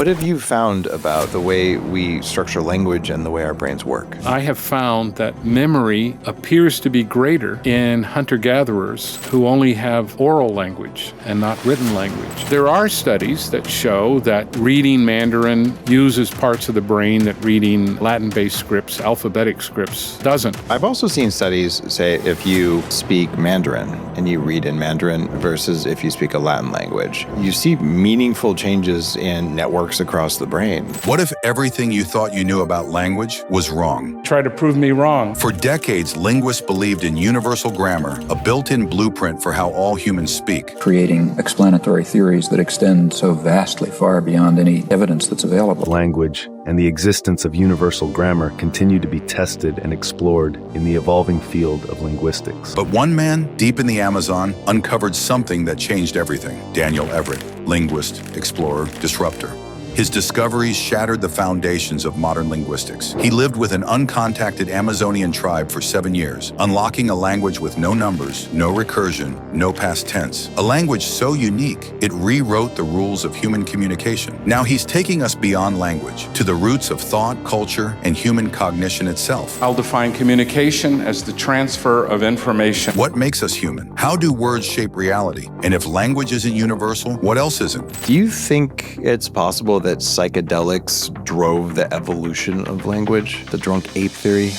What have you found about the way we structure language and the way our brains work? I have found that memory appears to be greater in hunter-gatherers who only have oral language and not written language. There are studies that show that reading Mandarin uses parts of the brain that reading Latin-based scripts, alphabetic scripts, doesn't. I've also seen studies say if you speak Mandarin and you read in Mandarin versus if you speak a Latin language, you see meaningful changes in networks across the brain. What if everything you thought you knew about language was wrong? Try to prove me wrong. For decades, linguists believed in universal grammar, a built-in blueprint for how all humans speak. Creating explanatory theories that extend so vastly far beyond any evidence that's available. Language and the existence of universal grammar continue to be tested and explored in the evolving field of linguistics. But one man, deep in the Amazon, uncovered something that changed everything. Daniel Everett, linguist, explorer, disruptor. His discoveries shattered the foundations of modern linguistics. He lived with an uncontacted Amazonian tribe for 7 years, unlocking a language with no numbers, no recursion, no past tense. A language so unique, it rewrote the rules of human communication. Now he's taking us beyond language, to the roots of thought, culture, and human cognition itself. I'll define communication as the transfer of information. What makes us human? How do words shape reality? And if language isn't universal, what else isn't? Do you think it's possible that psychedelics drove the evolution of language, the drunk ape theory?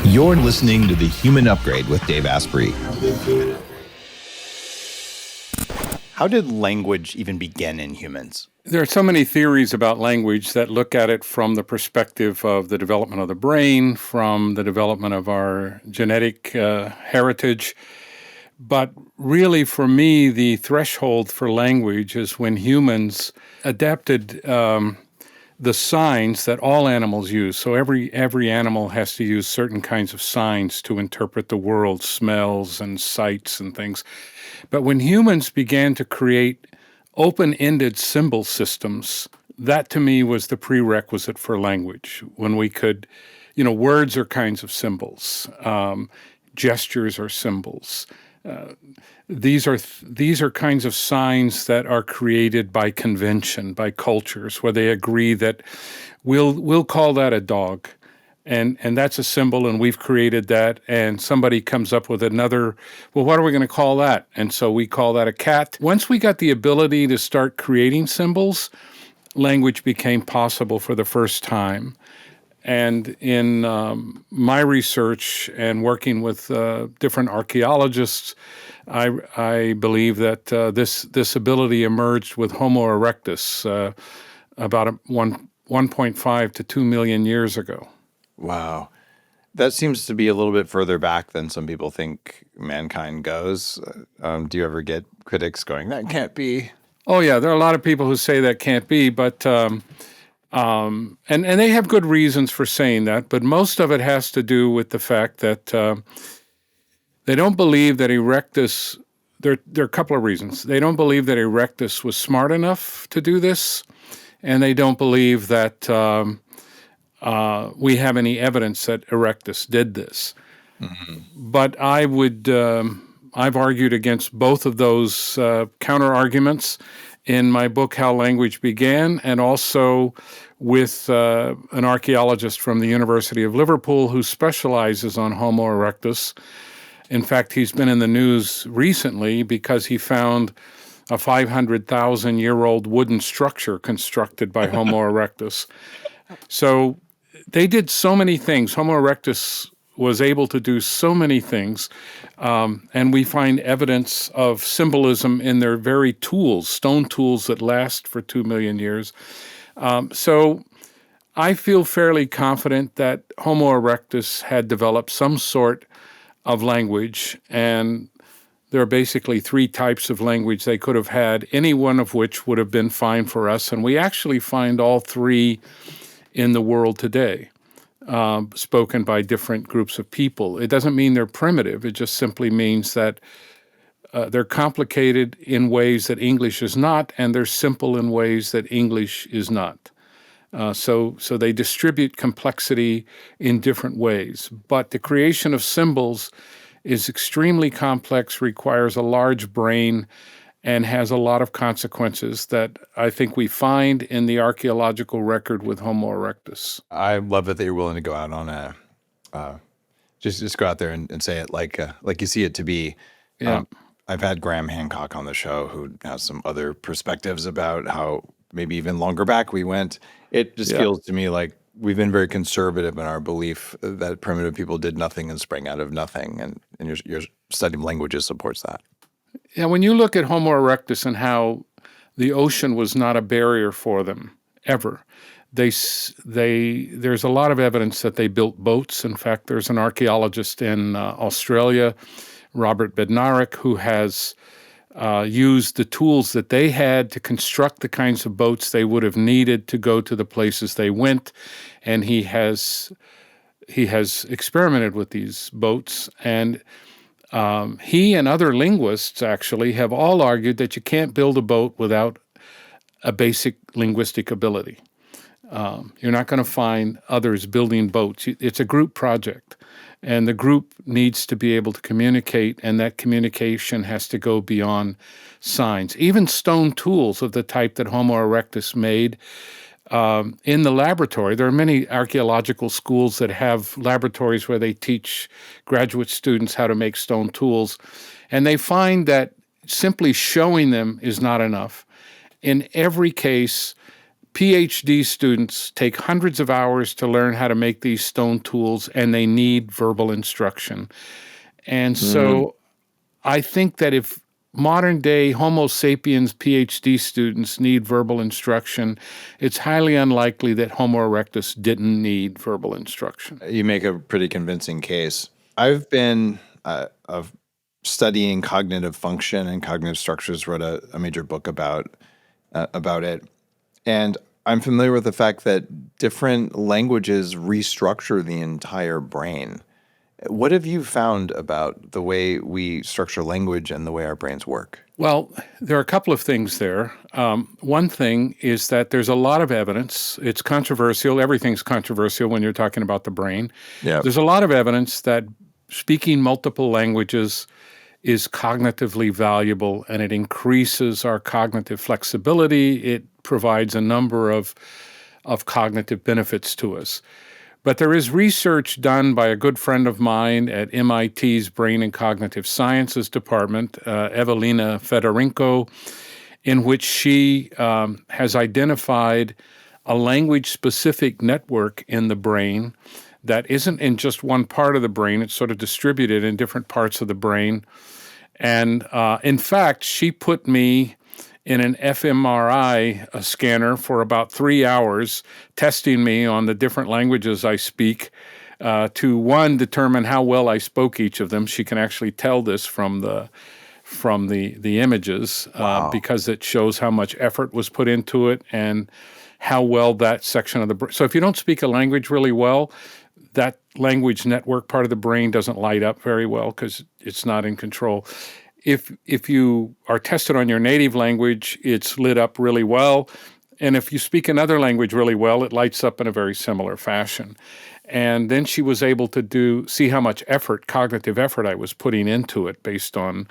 You're listening to The Human Upgrade with Dave Asprey. How did language even begin in humans? There are so many theories about language that look at it from the perspective of the development of the brain, from the development of our genetic heritage. But really, for me, the threshold for language is when humans adapted the signs that all animals use. So every animal has to use certain kinds of signs to interpret the world, smells and sights and things. But when humans began to create open-ended symbol systems, that to me was the prerequisite for language. When we could, words are kinds of symbols, gestures are symbols. These are kinds of signs that are created by convention, by cultures, where they agree that we'll call that a dog, and that's a symbol, and we've created that, and somebody comes up with another, well, what are we going to call that? And so we call that a cat. Once we got the ability to start creating symbols, language became possible for the first time. And in my research and working with different archaeologists, I believe that this ability emerged with Homo erectus about 1.5 to 2 million years ago. Wow. That seems to be a little bit further back than some people think mankind goes. Do you ever get critics going, that can't be? Oh, yeah. There are a lot of people who say that can't be, but... And they have good reasons for saying that, but most of it has to do with the fact that they don't believe that Erectus, there are a couple of reasons. They don't believe that Erectus was smart enough to do this, and they don't believe that we have any evidence that Erectus did this. Mm-hmm. But I've argued against both of those counter-arguments in my book, How Language Began, and also with an archaeologist from the University of Liverpool who specializes on Homo erectus. In fact, he's been in the news recently because he found a 500,000-year-old wooden structure constructed by Homo erectus. So they did so many things. Homo erectus was able to do so many things, and we find evidence of symbolism in their very tools, stone tools that last for 2 million years. So I feel fairly confident that Homo erectus had developed some sort of language, and there are basically 3 types of language they could have had, any one of which would have been fine for us, and we actually find all 3 in the world today. Spoken by different groups of people. It doesn't mean they're primitive. It just simply means that they're complicated in ways that English is not, and they're simple in ways that English is not. So they distribute complexity in different ways. But the creation of symbols is extremely complex, requires a large brain, and has a lot of consequences that I think we find in the archaeological record with Homo erectus. I love it that you're willing to go out on just go out there and say it like you see it to be. Yeah. I've had Graham Hancock on the show, who has some other perspectives about how maybe even longer back we went. It just feels to me like we've been very conservative in our belief that primitive people did nothing and sprang out of nothing, and your study of languages supports that. Yeah, when you look at Homo erectus and how the ocean was not a barrier for them ever, there's a lot of evidence that they built boats. In fact, there's an archaeologist in Australia, Robert Bednarik, who has used the tools that they had to construct the kinds of boats they would have needed to go to the places they went, and he has experimented with these boats, and he and other linguists actually have all argued that you can't build a boat without a basic linguistic ability. You're not going to find others building boats. It's a group project, and the group needs to be able to communicate, and that communication has to go beyond signs. Even stone tools of the type that Homo erectus made in the laboratory. There are many archaeological schools that have laboratories where they teach graduate students how to make stone tools, and they find that simply showing them is not enough. In every case, PhD students take hundreds of hours to learn how to make these stone tools, and they need verbal instruction. And so I think that if modern-day Homo sapiens PhD students need verbal instruction, it's highly unlikely that Homo erectus didn't need verbal instruction. You make a pretty convincing case. I've been studying cognitive function and cognitive structures, wrote a major book about it. And I'm familiar with the fact that different languages restructure the entire brain. What have you found about the way we structure language and the way our brains work? Well, there are a couple of things there. One thing is that there's a lot of evidence. It's controversial. Everything's controversial when you're talking about the brain. Yeah. There's a lot of evidence that speaking multiple languages is cognitively valuable, and it increases our cognitive flexibility. It provides a number of cognitive benefits to us. But there is research done by a good friend of mine at MIT's Brain and Cognitive Sciences Department, Evelina Fedorenko, in which she has identified a language-specific network in the brain that isn't in just one part of the brain. It's sort of distributed in different parts of the brain. And in fact, she put me in an fMRI scanner for about 3 hours, testing me on the different languages I speak to, one, determine how well I spoke each of them. She can actually tell this from the images because it shows how much effort was put into it and how well that section of the brain. So if you don't speak a language really well, that language network part of the brain doesn't light up very well because it's not in control. If you are tested on your native language, it's lit up really well. And if you speak another language really well, it lights up in a very similar fashion. And then she was able to see how much effort, cognitive effort I was putting into it based on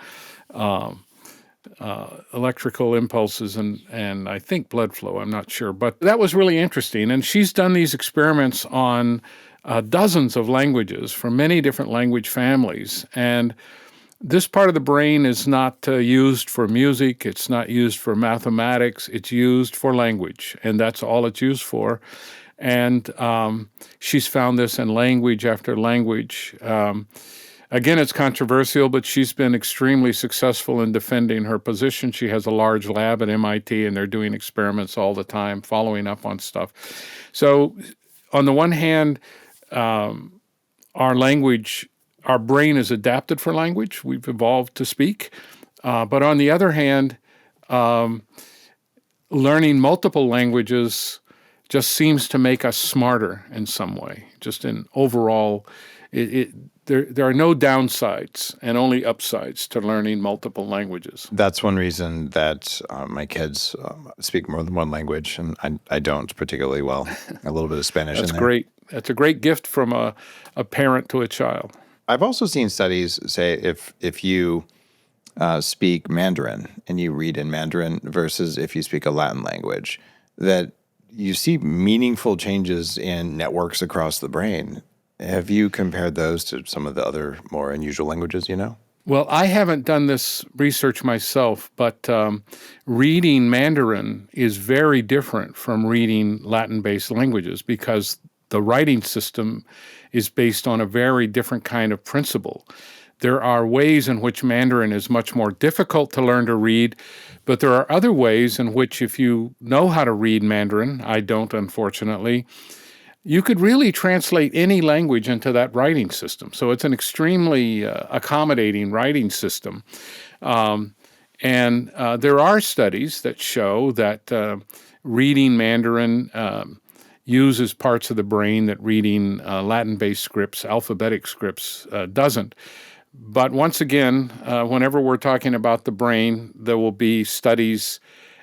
electrical impulses and I think blood flow, I'm not sure. But that was really interesting. And she's done these experiments on dozens of languages from many different language families. And this part of the brain is not used for music. It's not used for mathematics. It's used for language, and that's all it's used for. And she's found this in language after language. Again, it's controversial, but she's been extremely successful in defending her position. She has a large lab at MIT, and they're doing experiments all the time, following up on stuff. So on the one hand, our brain is adapted for language. We've evolved to speak. But on the other hand, learning multiple languages just seems to make us smarter in some way. Just in overall, there are no downsides and only upsides to learning multiple languages. That's one reason that my kids speak more than one language, and I don't particularly well. A little bit of Spanish in there. That's great. That's a great gift from a parent to a child. I've also seen studies say if you speak Mandarin and you read in Mandarin versus if you speak a Latin language, that you see meaningful changes in networks across the brain. Have you compared those to some of the other more unusual languages you know? Well, I haven't done this research myself, but reading Mandarin is very different from reading Latin-based languages because the writing system is based on a very different kind of principle. There are ways in which Mandarin is much more difficult to learn to read, but there are other ways in which if you know how to read Mandarin, I don't, unfortunately, you could really translate any language into that writing system. So it's an extremely accommodating writing system. And there are studies that show that reading Mandarin uses parts of the brain that reading Latin-based scripts, alphabetic scripts, doesn't. But once again, whenever we're talking about the brain, there will be studies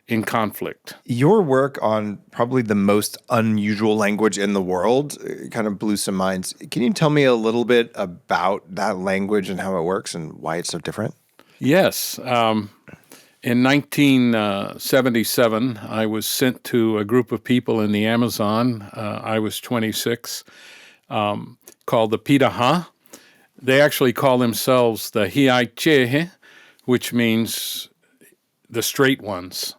in conflict. Your work on probably the most unusual language in the world kind of blew some minds. Can you tell me a little bit about that language and how it works and why it's so different? Yes. In 1977, I was sent to a group of people in the Amazon. I was 26, called the Pirahã. They actually call themselves the Hiaichehe, which means the straight ones.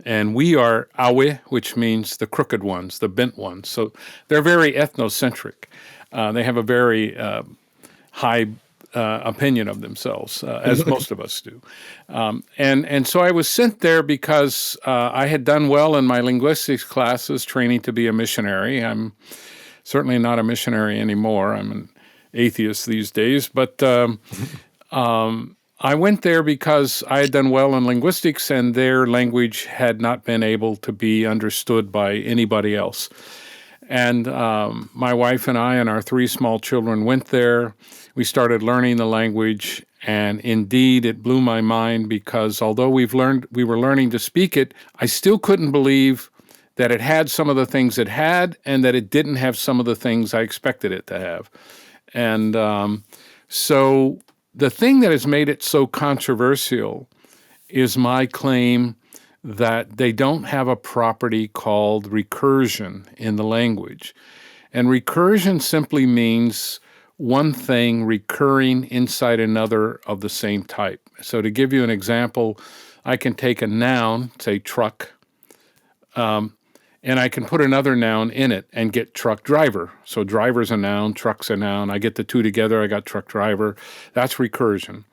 And we are Awe, which means the crooked ones, the bent ones. So they're very ethnocentric. They have a very high opinion of themselves, as most of us do. And so I was sent there because I had done well in my linguistics classes, training to be a missionary. I'm certainly not a missionary anymore. I'm an atheist these days. But I went there because I had done well in linguistics and their language had not been able to be understood by anybody else. And my wife and I and our 3 small children went there. We started learning the language, and indeed it blew my mind because although we were learning to speak it, I still couldn't believe that it had some of the things it had and that it didn't have some of the things I expected it to have. And so the thing that has made it so controversial is my claim that they don't have a property called recursion in the language. And recursion simply means one thing recurring inside another of the same type. So to give you an example, I can take a noun, say truck, and I can put another noun in it and get truck driver. So driver's a noun, truck's a noun. I get the 2 together, I got truck driver. That's recursion.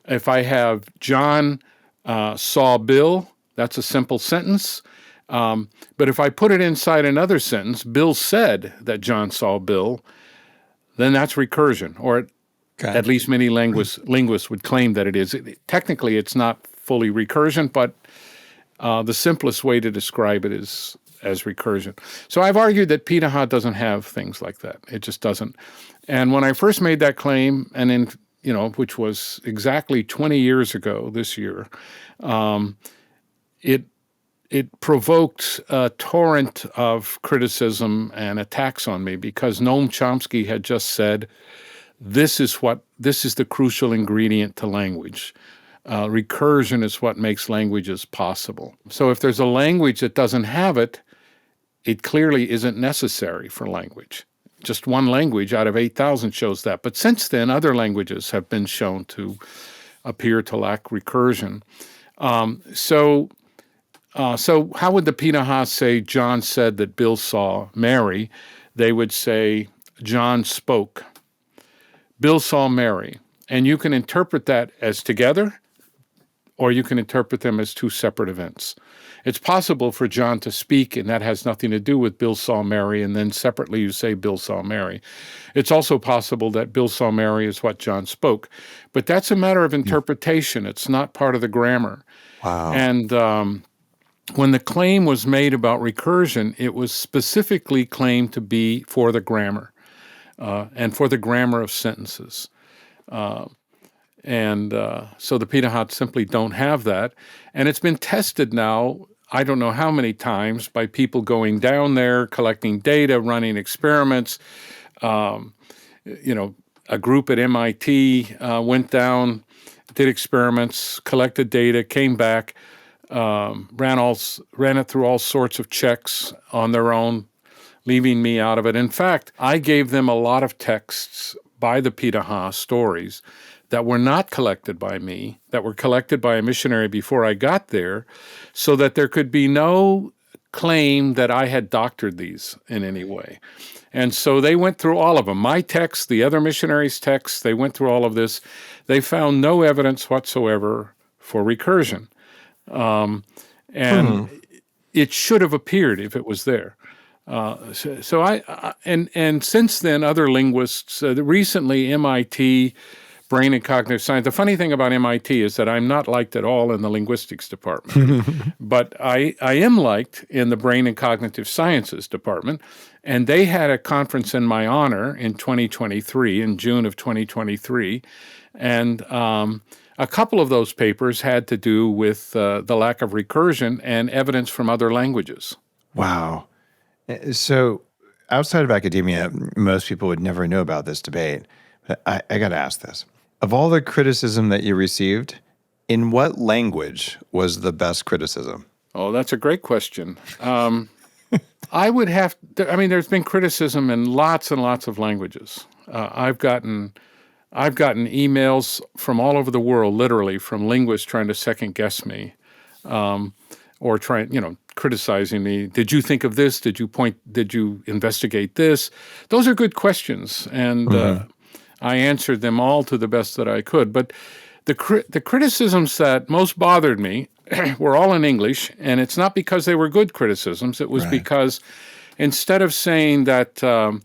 If I have John saw Bill, that's a simple sentence. But if I put it inside another sentence, Bill said that John saw Bill, then that's recursion, or at least many linguists would claim that it is. Technically, it's not fully recursion, but the simplest way to describe it is as recursion. So I've argued that Pirahã doesn't have things like that. It just doesn't. And when I first made that claim, which was exactly 20 years ago this year, it provoked a torrent of criticism and attacks on me because Noam Chomsky had just said, this is the crucial ingredient to language. Recursion is what makes languages possible. So if there's a language that doesn't have it, it clearly isn't necessary for language. Just one language out of 8,000 shows that. But since then, other languages have been shown to appear to lack recursion. So how would the Pirahã say John said that Bill saw Mary? They would say John spoke. Bill saw Mary. And you can interpret that as together, or you can interpret them as 2 separate events. It's possible for John to speak, and that has nothing to do with Bill saw Mary, and then separately you say Bill saw Mary. It's also possible that Bill saw Mary is what John spoke. But that's a matter of interpretation. It's not part of the grammar. Wow. And when the claim was made about recursion, it was specifically claimed to be for the grammar and for the grammar of sentences. So the Pirahã simply don't have that. And it's been tested now, I don't know how many times, by people going down there, collecting data, running experiments. A group at MIT went down did experiments, collected data, came back, ran it through all sorts of checks on their own, leaving me out of it. In fact, I gave them a lot of texts by the Pirahã stories that were not collected by me, that were collected by a missionary before I got there, so that there could be no claim that I had doctored these in any way. And so they went through all of them. My text, the other missionaries' texts, they went through all of this. They found no evidence whatsoever for recursion. It should have appeared if it was there. And since then, other linguists, recently MIT, Brain and Cognitive Science. The funny thing about MIT is that I'm not liked at all in the linguistics department, but I am liked in the Brain and Cognitive Sciences department. And they had a conference in my honor in 2023, in June of 2023. And a couple of those papers had to do with the lack of recursion and evidence from other languages. Wow. So outside of academia, most people would never know about this debate. But I got to ask this. Of all the criticism that you received, in what language was the best criticism? Oh, that's a great question. I would have to, I mean, there's been criticism in lots and lots of languages. I've gotten emails from all over the world, literally, from linguists trying to second guess me, or criticizing me. Did you think of this? Did you investigate this? Those are good questions. And I answered them all to the best that I could. But the criticisms that most bothered me were all in English, and it's not because they were good criticisms. It was because instead of saying that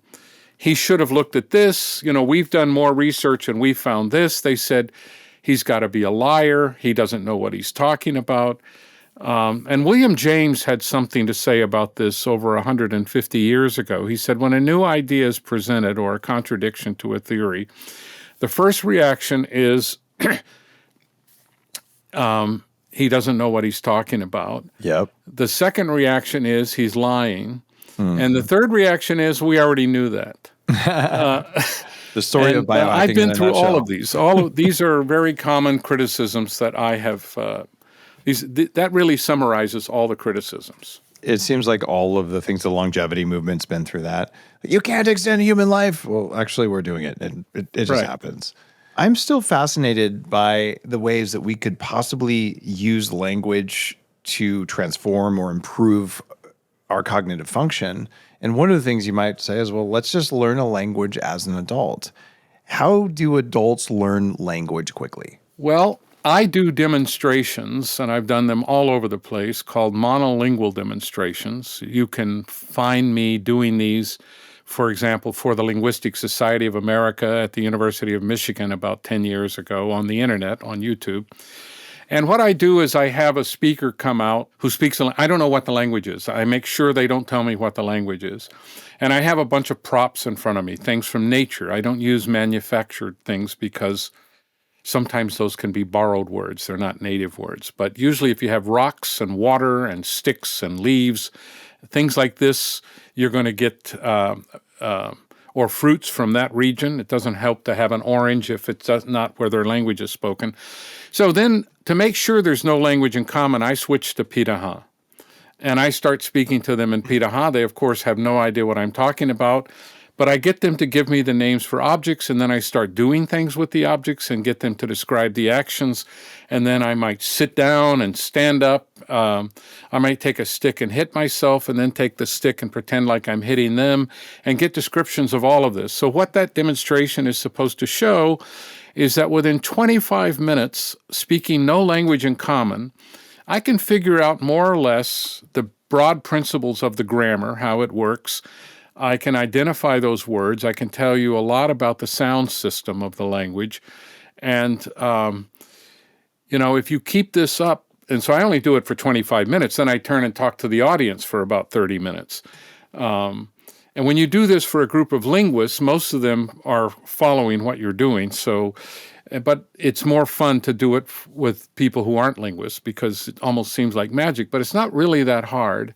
he should have looked at this, we've done more research and we found this, they said he's got to be a liar, he doesn't know what he's talking about. And William James had something to say about this over 150 years ago. He said, when a new idea is presented or a contradiction to a theory, the first reaction is he doesn't know what he's talking about. Yep. The second reaction is he's lying. And the third reaction is we already knew that. The story of biohacking. I've been through all of these. These are very common criticisms that I have. That really summarizes all the criticisms. It seems like all of the things, the longevity movement's been through that. You can't extend human life. Well, actually, we're doing it, and it just happens. I'm still fascinated by the ways that we could possibly use language to transform or improve our cognitive function. And one of the things you might say is, well, let's just learn a language as an adult. How do adults learn language quickly? Well, I do demonstrations, and I've done them all over the place, called monolingual demonstrations. You can find me doing these, for example, for the Linguistic Society of America at the University of Michigan about 10 years ago on the internet, on YouTube. And what I do is I have a speaker come out who speaks, I don't know what the language is. I make sure they don't tell me what the language is. And I have a bunch of props in front of me, things from nature. I don't use manufactured things because sometimes those can be borrowed words. They're not native words. But usually if you have rocks and water and sticks and leaves, things like this, you're going to get, or fruits from that region. It doesn't help to have an orange if it's not where their language is spoken. So then, to make sure there's no language in common, I switch to Pirahã. And I start speaking to them in Pirahã. They, of course, have no idea what I'm talking about. But I get them to give me the names for objects, and then I start doing things with the objects and get them to describe the actions. And then I might sit down and stand up. I might take a stick and hit myself, and then take the stick and pretend like I'm hitting them, and get descriptions of all of this. So what that demonstration is supposed to show is that within 25 minutes, speaking no language in common, I can figure out more or less the broad principles of the grammar, how it works. I can identify those words. I can tell you a lot about the sound system of the language. And, if you keep this up, and so I only do it for 25 minutes, then I turn and talk to the audience for about 30 minutes. And when you do this for a group of linguists, most of them are following what you're doing. So, but it's more fun to do it with people who aren't linguists because it almost seems like magic, but it's not really that hard.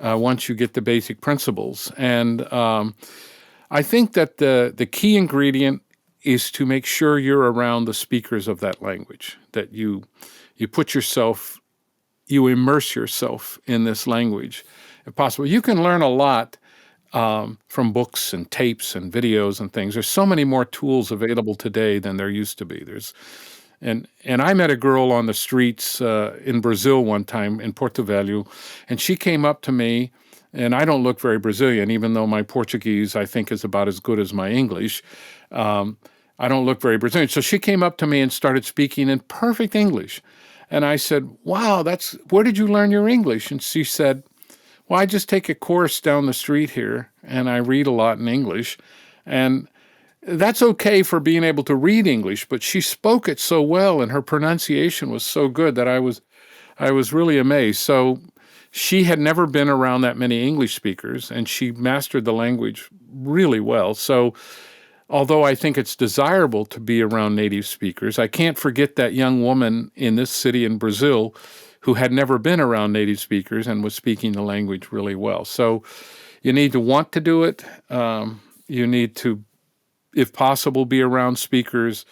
Once you get the basic principles. And I think that the key ingredient is to make sure you're around the speakers of that language, that you immerse yourself in this language if possible. You can learn a lot from books and tapes and videos and things. There's so many more tools available today than there used to be. And I met a girl on the streets in Brazil one time in Porto Velho, and she came up to me, and I don't look very Brazilian, even though my Portuguese, I think, is about as good as my English. I don't look very Brazilian. So she came up to me and started speaking in perfect English. And I said, wow, where did you learn your English? And she said, well, I just take a course down the street here, and I read a lot in English. And that's okay for being able to read English, but she spoke it so well, and her pronunciation was so good that I was really amazed. So she had never been around that many English speakers, and she mastered the language really well. So although I think it's desirable to be around native speakers, I can't forget that young woman in this city in Brazil who had never been around native speakers and was speaking the language really well. So you need to want to do it. You need to, if possible, be around speakers.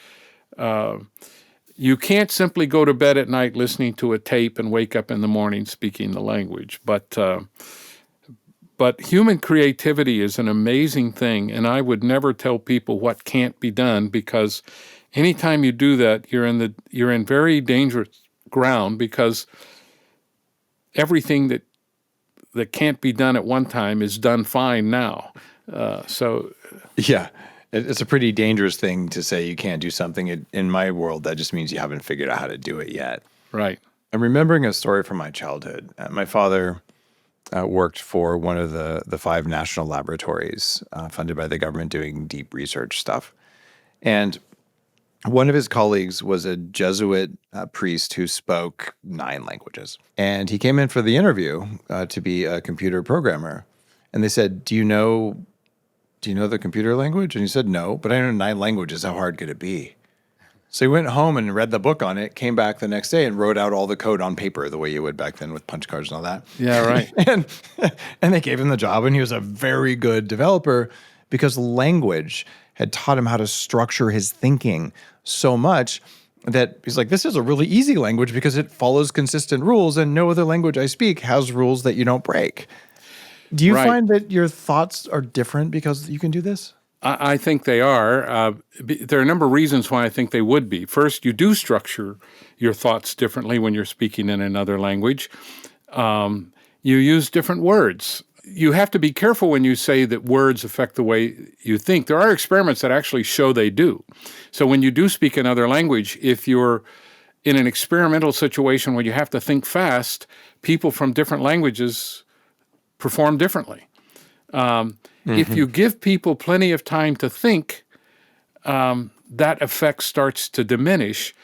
You can't simply go to bed at night listening to a tape and wake up in the morning speaking the language. But human creativity is an amazing thing, and I would never tell people what can't be done, because anytime you do that, you're in very dangerous ground, because everything that can't be done at one time is done fine now. Yeah, it's a pretty dangerous thing to say you can't do something. In my world, that just means you haven't figured out how to do it yet. Right. I'm remembering a story from my childhood. My father worked for one of the 5 national laboratories funded by the government doing deep research stuff. And one of his colleagues was a Jesuit priest who spoke 9 languages. And he came in for the interview to be a computer programmer. And they said, do you know the computer language? And he said, no, but I know 9 languages. How hard could it be? So he went home and read the book on it, came back the next day and wrote out all the code on paper the way you would back then with punch cards and all that. Yeah, right. and they gave him the job, and he was a very good developer because language had taught him how to structure his thinking so much that he's like, this is a really easy language because it follows consistent rules, and no other language I speak has rules that you don't break. Do you find that your thoughts are different because you can do this? I think they are. There are a number of reasons why I think they would be. First, you do structure your thoughts differently when you're speaking in another language. You use different words. You have to be careful when you say that words affect the way you think. There are experiments that actually show they do. So when you do speak another language, if you're in an experimental situation where you have to think fast, people from different languages perform differently. If you give people plenty of time to think, that effect starts to diminish.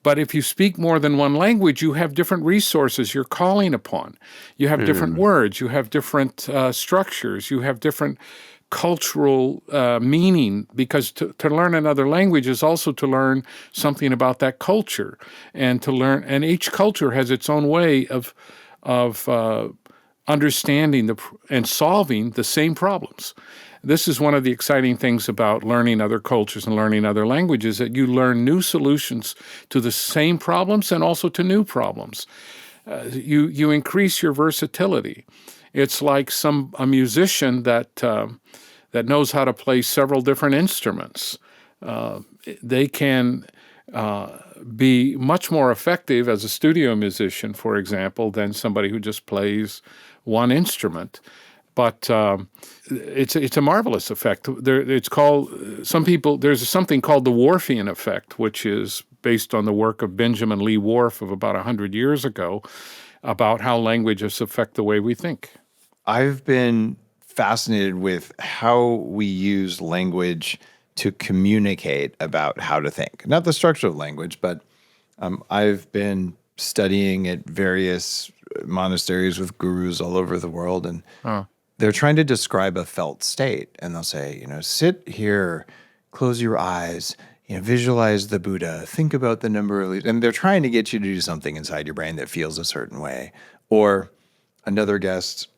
But if you speak more than one language, you have different resources you're calling upon. You have different words. You have different structures. You have different cultural meaning, because to learn another language is also to learn something about that culture, and each culture has its own way of understanding and solving the same problems. This is one of the exciting things about learning other cultures and learning other languages, that you learn new solutions to the same problems and also to new problems. You increase your versatility. It's like a musician that knows how to play several different instruments. They can be much more effective as a studio musician, for example, than somebody who just plays one instrument. But it's a marvelous effect. There's something called the Whorfian effect, which is based on the work of Benjamin Lee Whorf of about 100 years ago, about how languages affect the way we think. I've been fascinated with how we use language to communicate about how to think. Not the structure of language, but I've been studying at various monasteries with gurus all over the world, and they're trying to describe a felt state. And they'll say, sit here, close your eyes, visualize the Buddha, think about the number of leaves. And they're trying to get you to do something inside your brain that feels a certain way. Or another guest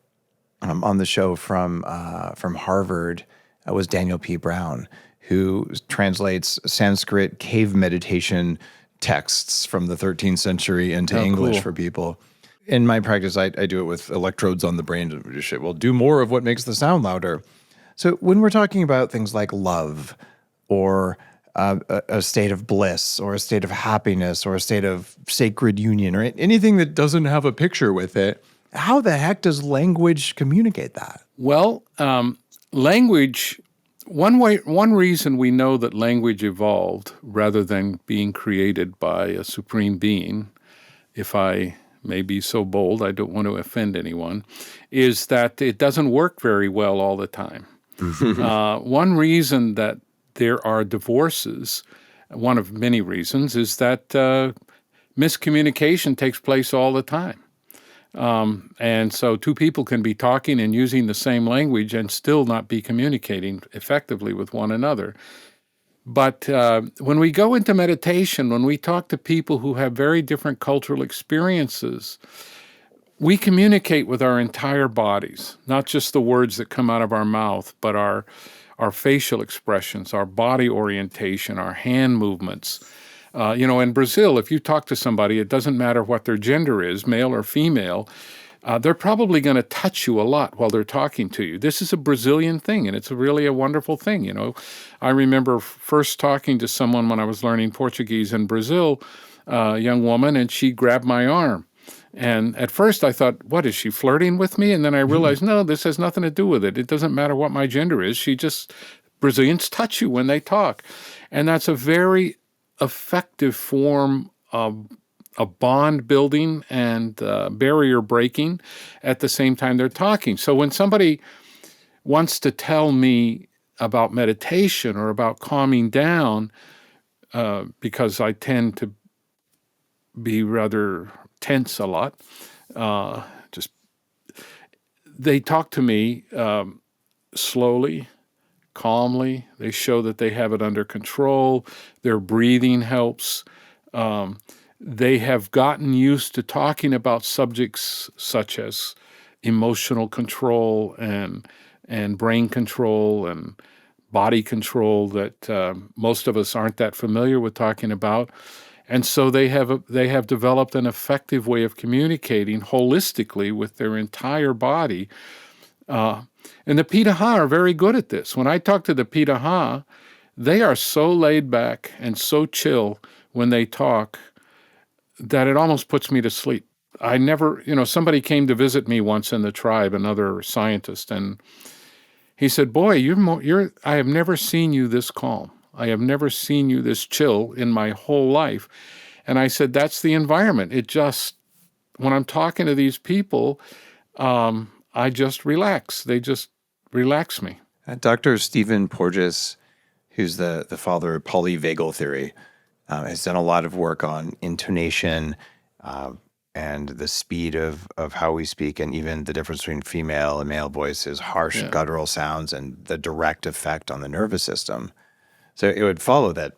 on the show from Harvard was Daniel P. Brown, who translates Sanskrit cave meditation texts from the 13th century into English cool. for people. In my practice, I do it with electrodes on the brain to just say, well, do more of what makes the sound louder. So when we're talking about things like love or a state of bliss or a state of happiness or a state of sacred union or anything that doesn't have a picture with it, how the heck does language communicate that? Well, language, one reason we know that language evolved rather than being created by a supreme being, if I may be so bold, I don't want to offend anyone, is that it doesn't work very well all the time. One reason that there are divorces, one of many reasons, is that miscommunication takes place all the time. And so two people can be talking and using the same language and still not be communicating effectively with one another. But when we go into meditation, when we talk to people who have very different cultural experiences, we communicate with our entire bodies, not just the words that come out of our mouth, but our facial expressions, our body orientation, our hand movements. In Brazil, if you talk to somebody, it doesn't matter what their gender is, male or female, they're probably going to touch you a lot while they're talking to you. This is a Brazilian thing, and it's really a wonderful thing. I remember first talking to someone when I was learning Portuguese in Brazil, a young woman, and she grabbed my arm. And at first I thought, what, is she flirting with me? And then I realized, no, this has nothing to do with it. It doesn't matter what my gender is. Brazilians touch you when they talk. And that's a very effective form of bond building and barrier breaking at the same time they're talking. So when somebody wants to tell me about meditation or about calming down, because I tend to be rather tense a lot, they talk to me slowly, calmly. They show that they have it under control. Their breathing helps. They have gotten used to talking about subjects such as emotional control and brain control and body control that most of us aren't that familiar with talking about. And so they have developed an effective way of communicating holistically with their entire body. And the Pirahã are very good at this. When I talk to the Pirahã, they are so laid back and so chill when they talk that it almost puts me to sleep. Somebody came to visit me once in the tribe, another scientist, and he said, "Boy, I have never seen you this calm. I have never seen you this chill in my whole life." And I said, that's the environment. When I'm talking to these people, I just relax. They just relax me. Dr. Stephen Porges, who's the father of polyvagal theory, has done a lot of work on intonation and the speed of how we speak, and even the difference between female and male voices, harsh guttural sounds, and the direct effect on the nervous system. So it would follow that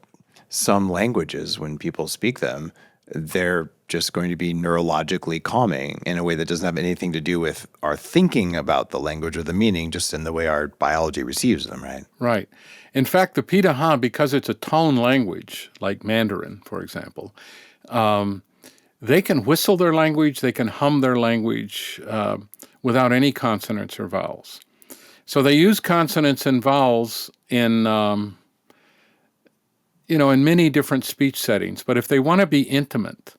some languages, when people speak them, they're just going to be neurologically calming in a way that doesn't have anything to do with our thinking about the language or the meaning, just in the way our biology receives them, right? Right. In fact, the Pirahã, because it's a tone language, like Mandarin, for example, they can whistle their language, they can hum their language without any consonants or vowels. So they use consonants and vowels in many different speech settings. But if they want to be intimate,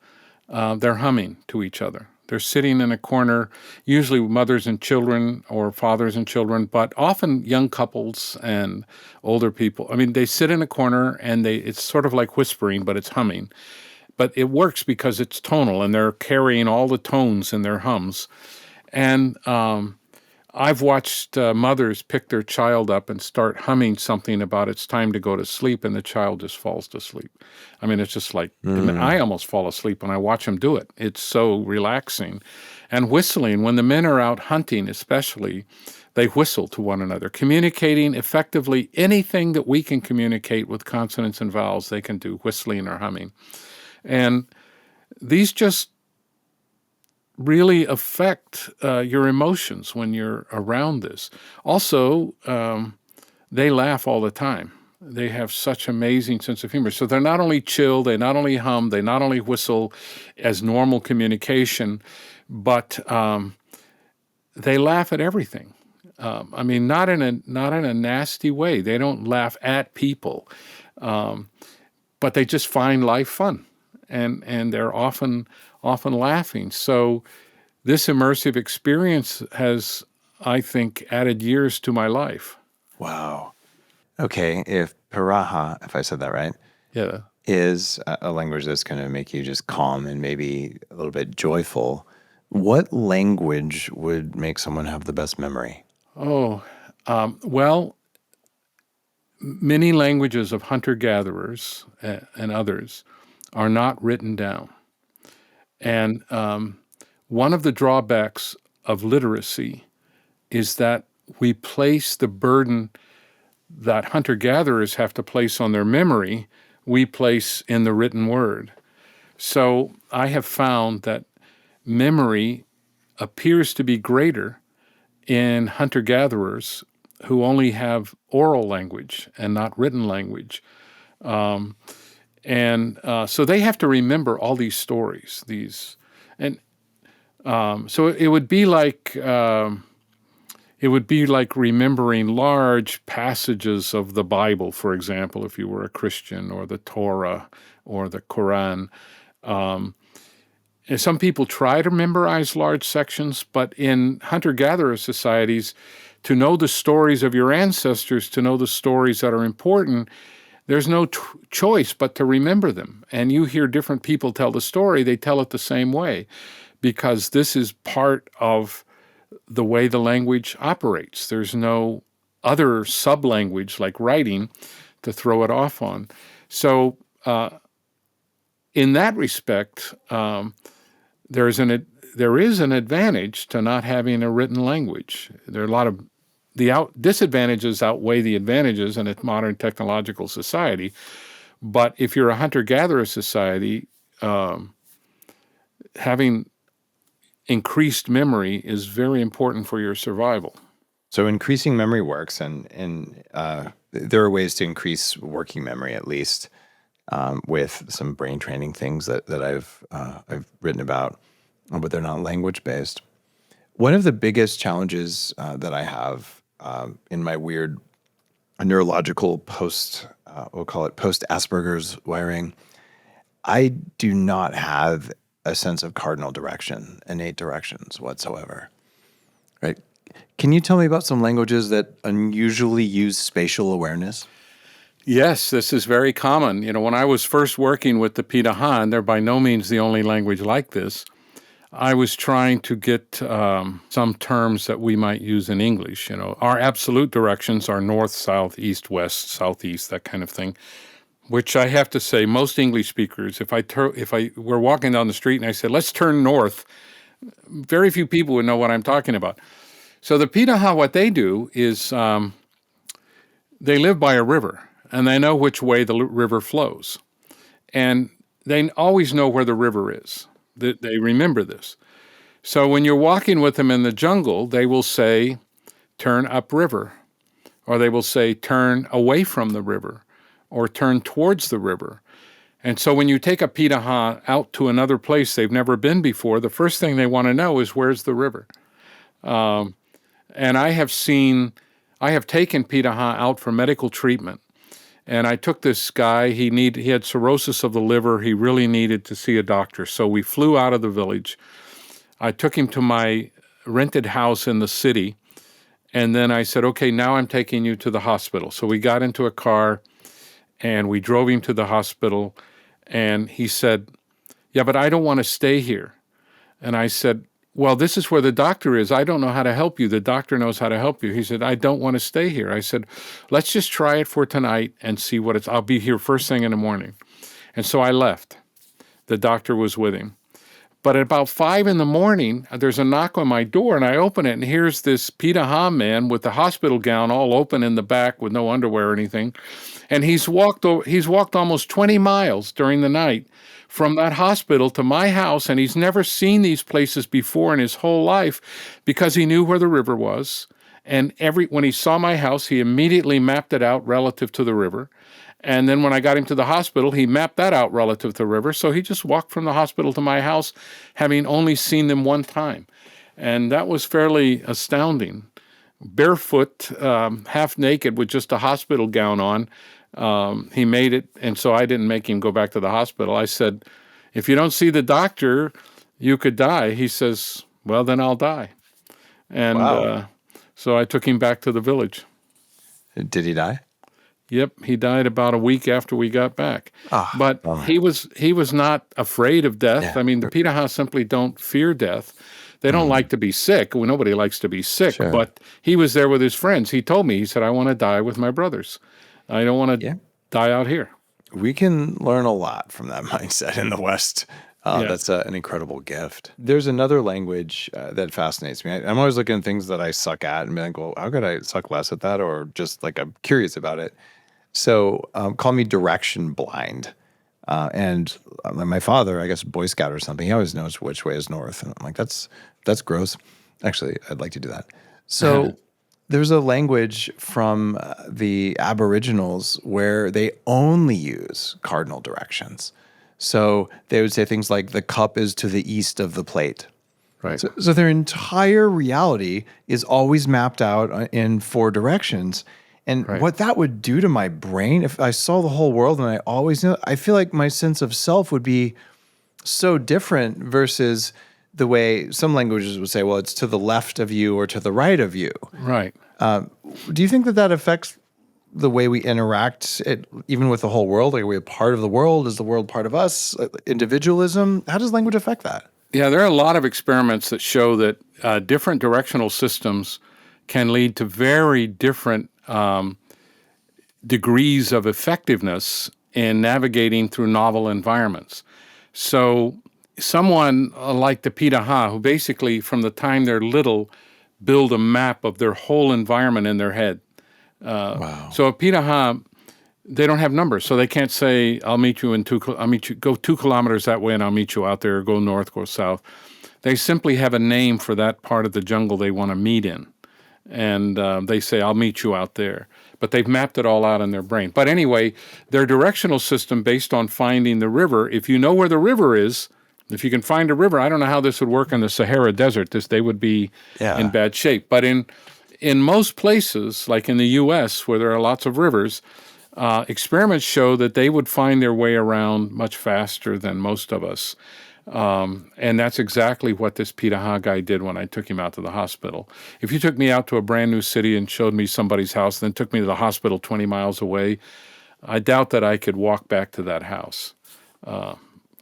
they're humming to each other. They're sitting in a corner, usually mothers and children or fathers and children, but often young couples and older people. I mean, they sit in a corner and it's sort of like whispering, but it's humming. But it works because it's tonal, and they're carrying all the tones in their hums. And I've watched mothers pick their child up and start humming something about it's time to go to sleep, and the child just falls to sleep. I mean, it's just like, I almost fall asleep when I watch them do it. It's so relaxing. And whistling, when the men are out hunting especially, they whistle to one another, communicating effectively anything that we can communicate with consonants and vowels, they can do whistling or humming. And these just really affect your emotions when you're around this. Also, they laugh all the time. They have such amazing sense of humor. So they're not only chill, they not only hum, they not only whistle as normal communication, but they laugh at everything. I mean, not in a nasty way. They don't laugh at people, but they just find life fun, and they're often laughing. So this immersive experience has, I think, added years to my life. Wow. Okay, if Pirahã, if I said that right, Yeah. is a language that's going to make you just calm and maybe a little bit joyful, what language would make someone have the best memory? Well, many languages of hunter-gatherers and others are not written down. And one of the drawbacks of literacy is that we place the burden that hunter-gatherers have to place on their memory, we place in the written word. So I have found that memory appears to be greater in hunter-gatherers who only have oral language and not written language. So they have to remember all these stories. So it would be like remembering large passages of the Bible, for example, if you were a Christian, or the Torah or the Quran. And some people try to memorize large sections, but in hunter-gatherer societies, to know the stories of your ancestors, to know the stories that are important, there's no choice but to remember them. And you hear different people tell the story, they tell it the same way, because this is part of the way the language operates. There's no other sub-language like writing to throw it off on. So in that respect, there is an advantage to not having a written language. There are a lot of disadvantages outweigh the advantages in a modern technological society. But if you're a hunter-gatherer society, having increased memory is very important for your survival. So increasing memory works, and there are ways to increase working memory, at least, with some brain training things that I've written about, but they're not language based. One of the biggest challenges that I have in my weird neurological we'll call it post Asperger's wiring, I do not have a sense of cardinal direction, innate directions whatsoever. Right? Can you tell me about some languages that unusually use spatial awareness? Yes, this is very common. You know, when I was first working with the Pirahã, and they're by no means the only language like this, I was trying to get some terms that we might use in English. You know, our absolute directions are north, south, east, west, southeast, that kind of thing, which I have to say, most English speakers, if I were walking down the street and I said, let's turn north, very few people would know what I'm talking about. So the Pirahã, what they do is they live by a river, and they know which way the river flows. And they always know where the river is. They remember this. So when you're walking with them in the jungle, they will say, turn upriver, or they will say, turn away from the river, or turn towards the river. And so when you take a Pirahã out to another place they've never been before, the first thing they want to know is, where's the river? And I have taken Pirahã out for medical treatment. And I took this guy, he had cirrhosis of the liver, he really needed to see a doctor. So we flew out of the village. I took him to my rented house in the city, and then I said, okay, now I'm taking you to the hospital. So we got into a car, and we drove him to the hospital, and he said, yeah, but I don't want to stay here. And I said, well, this is where the doctor is. I don't know how to help you. The doctor knows how to help you. He said, I don't want to stay here. I said, let's just try it for tonight and see what it's. I'll be here first thing in the morning. And so I left. The doctor was with him. But at about 5 a.m, there's a knock on my door, and I open it, and here's this Pirahã man with the hospital gown all open in the back with no underwear or anything. And he's walked almost 20 miles during the night from that hospital to my house, and he's never seen these places before in his whole life because he knew where the river was, And when he saw my house, he immediately mapped it out relative to the river. And then when I got him to the hospital, he mapped that out relative to the river. So he just walked from the hospital to my house, having only seen them one time. And that was fairly astounding. Barefoot, half naked with just a hospital gown on, he made it. And so I didn't make him go back to the hospital. I said, if you don't see the doctor, you could die. He says, well, then I'll die. And Wow. so I took him back to the village. Did he die? Yep, he died about a week after we got back. But he was not afraid of death. Yeah. I mean, the Pirahã simply don't fear death. They don't like to be sick. Well, nobody likes to be sick. Sure. But he was there with his friends. He told me, he said, I want to die with my brothers. I don't want to die out here. We can learn a lot from that mindset in the West. Yeah. That's an incredible gift. There's another language that fascinates me. I'm always looking at things that I suck at and be like, well, how could I suck less at that? Or just like I'm curious about it. So call me direction blind. And my father, I guess Boy Scout or something, he always knows which way is north. And I'm like, that's gross. Actually, I'd like to do that. So there's a language from the Aboriginals where they only use cardinal directions. So they would say things like the cup is to the east of the plate. Right. So their entire reality is always mapped out in 4 directions. And what that would do to my brain, if I saw the whole world and I always knew, I feel like my sense of self would be so different versus the way some languages would say, well, it's to the left of you or to the right of you. Right. Do you think that affects the way we interact, even with the whole world? Like, are we a part of the world? Is the world part of us? Individualism? How does language affect that? Yeah, there are a lot of experiments that show that different directional systems can lead to very different degrees of effectiveness in navigating through novel environments. So someone like the Pirahã, who basically from the time they're little build a map of their whole environment in their head. Wow. So a Pirahã, they don't have numbers, so they can't say, go 2 kilometers that way and I'll meet you out there, or go north, go south. They simply have a name for that part of the jungle they want to meet in. And they say, I'll meet you out there. But they've mapped it all out in their brain. But anyway, their directional system based on finding the river, if you know where the river is, if you can find a river, I don't know how this would work in the Sahara Desert. They would be in bad shape. But in most places, like in the U.S., where there are lots of rivers, experiments show that they would find their way around much faster than most of us. And that's exactly what this Pirahã guy did when I took him out to the hospital. If you took me out to a brand new city and showed me somebody's house, then took me to the hospital 20 miles away, I doubt that I could walk back to that house.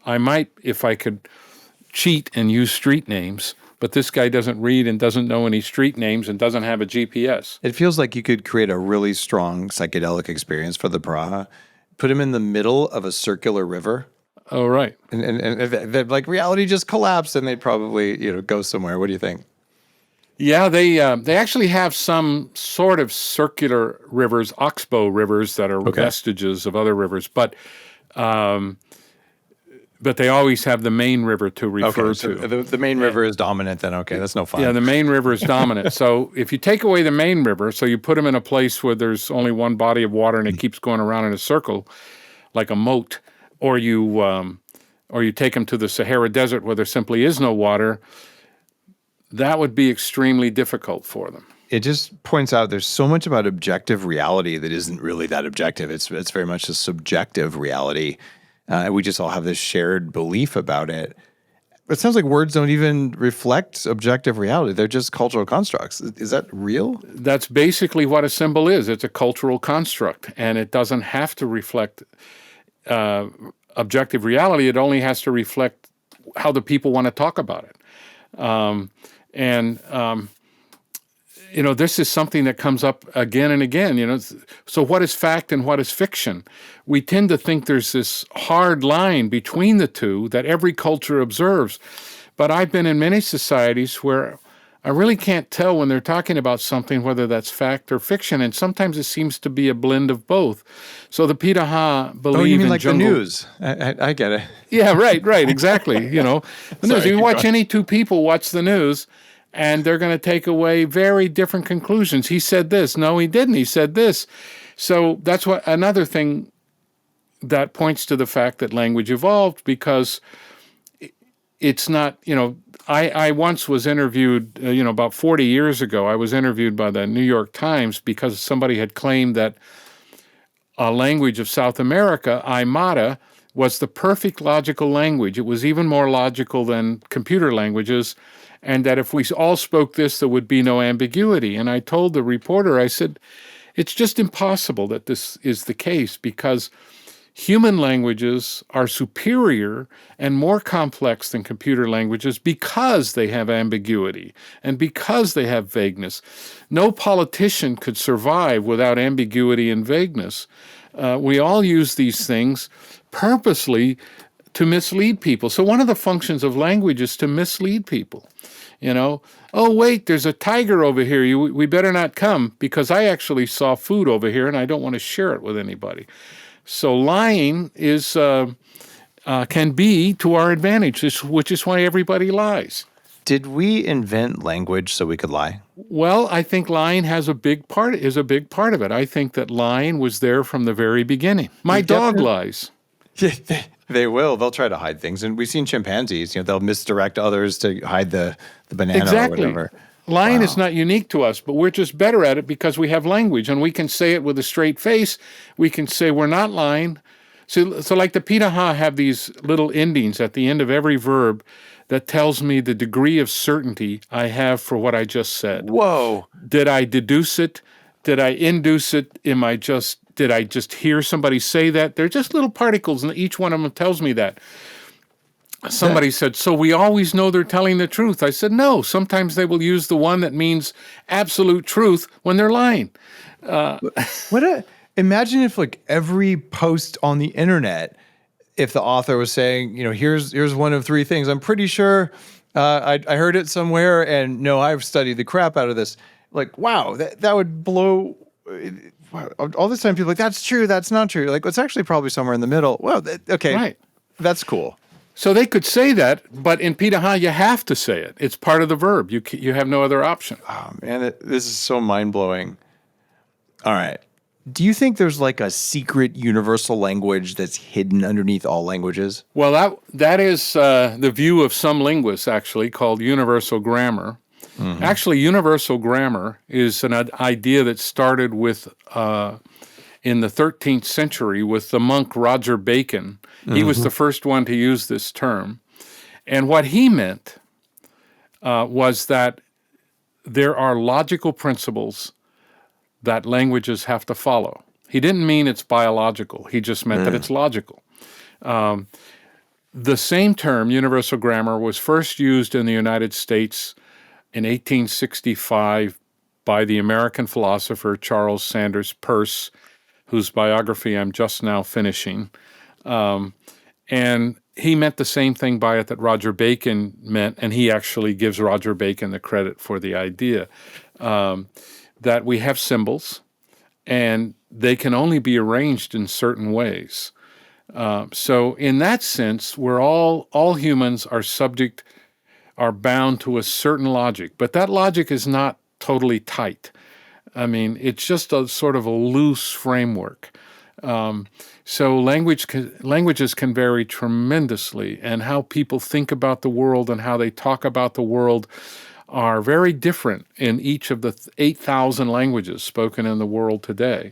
I might if I could cheat and use street names, but this guy doesn't read and doesn't know any street names and doesn't have a GPS. It feels like you could create a really strong psychedelic experience for the Pirahã, put him in the middle of a circular river. Oh, right. And if like reality just collapsed and they'd probably, go somewhere. What do you think? Yeah, they actually have some sort of circular rivers, oxbow rivers that are vestiges of other rivers, but they always have the main river to refer so to. the main river is dominant then. Okay, that's no fun. Yeah, the main river is dominant. So if you take away the main river, so you put them in a place where there's only one body of water and it keeps going around in a circle, like a moat, or you take them to the Sahara Desert where there simply is no water, that would be extremely difficult for them. It just points out there's so much about objective reality that isn't really that objective. It's very much a subjective reality. We just all have this shared belief about it. It sounds like words don't even reflect objective reality. They're just cultural constructs. Is that real? That's basically what a symbol is. It's a cultural construct, and it doesn't have to reflect objective reality. It only has to reflect how the people want to talk about it. This is something that comes up again and again, So what is fact and what is fiction? We tend to think there's this hard line between the two that every culture observes. But I've been in many societies where I really can't tell when they're talking about something, whether that's fact or fiction. And sometimes it seems to be a blend of both. So the Pirahã believe in jungle. Oh, you mean like the news? I get it. Yeah, right, exactly. The news. If you watch any two people watch the news, and they're going to take away very different conclusions. He said this. No, he didn't. He said this. So that's what another thing that points to the fact that language evolved, because it's not, I once was interviewed, about 40 years ago, I was interviewed by the New York Times because somebody had claimed that a language of South America, Aymara, was the perfect logical language. It was even more logical than computer languages, and that if we all spoke this, there would be no ambiguity. And I told the reporter, I said, it's just impossible that this is the case, because human languages are superior and more complex than computer languages because they have ambiguity and because they have vagueness. No politician could survive without ambiguity and vagueness. We all use these things purposely to mislead people. So one of the functions of language is to mislead people. Oh, wait, there's a tiger over here. We better not come because I actually saw food over here and I don't want to share it with anybody. So lying is can be to our advantage, which is why everybody lies. Did we invent language so we could lie? Well, I think lying is a big part of it. I think that lying was there from the very beginning. My dog lies. They will. They'll try to hide things. And we've seen chimpanzees, they'll misdirect others to hide the banana Exactly. or whatever. Lying is not unique to us, but we're just better at it because we have language, and we can say it with a straight face. We can say we're not lying. So like the Pirahã have these little endings at the end of every verb that tells me the degree of certainty I have for what I just said. Whoa. Did I deduce it? Did I induce it? Did I just hear somebody say that? They're just little particles, and each one of them tells me that. Somebody said, so we always know they're telling the truth. I said, no, sometimes they will use the one that means absolute truth when they're lying. Imagine if every post on the internet, if the author was saying, here's one of three things. I'm pretty sure I heard it somewhere, and no, I've studied the crap out of this. Wow, that would blow. All this time people are that's true, that's not true. It's actually probably somewhere in the middle. Well, okay, right. That's cool. So they could say that, but in Pirahã, you have to say it. It's part of the verb. You have no other option. Oh, man, this is so mind-blowing. All right. Do you think there's a secret universal language that's hidden underneath all languages? Well, that is the view of some linguists, actually, called universal grammar. Mm-hmm. Actually, universal grammar is an idea that started with in the 13th century with the monk Roger Bacon. He was the first one to use this term. And what he meant was that there are logical principles that languages have to follow. He didn't mean it's biological. He just meant that it's logical. The same term, universal grammar, was first used in the United States in 1865 by the American philosopher Charles Sanders Peirce, whose biography I'm just now finishing. And he meant the same thing by it that Roger Bacon meant, and he actually gives Roger Bacon the credit for the idea, that we have symbols, and they can only be arranged in certain ways. So in that sense, we're all humans are bound to a certain logic, but that logic is not totally tight. I mean, it's just a sort of a loose framework. So languages can vary tremendously, and how people think about the world and how they talk about the world are very different in each of the 8,000 languages spoken in the world today.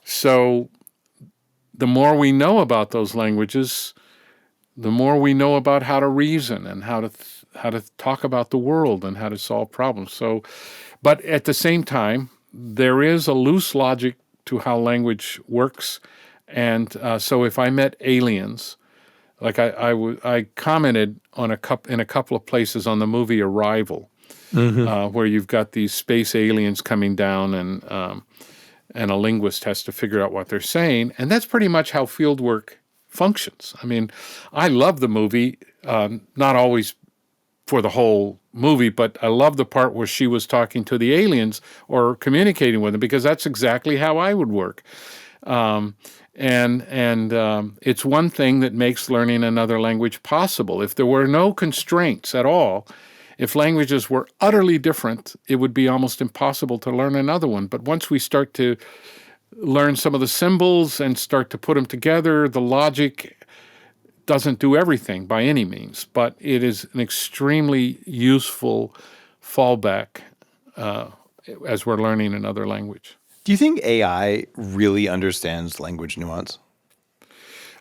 So the more we know about those languages, the more we know about how to reason and how to talk about the world and how to solve problems. So, but at the same time, there is a loose logic to how language works. And so if I met aliens, like I commented on in a couple of places on the movie Arrival, where you've got these space aliens coming down and a linguist has to figure out what they're saying. And that's pretty much how fieldwork functions. I mean, I love the movie, not always for the whole movie, but I love the part where she was talking to the aliens or communicating with them, because that's exactly how I would work. And it's one thing that makes learning another language possible. If there were no constraints at all, If languages were utterly different, it would be almost impossible to learn another one. But once we start to learn some of the symbols and start to put them together, the logic doesn't do everything by any means, but it is an extremely useful fallback as we're learning another language. Do you think AI really understands language nuance?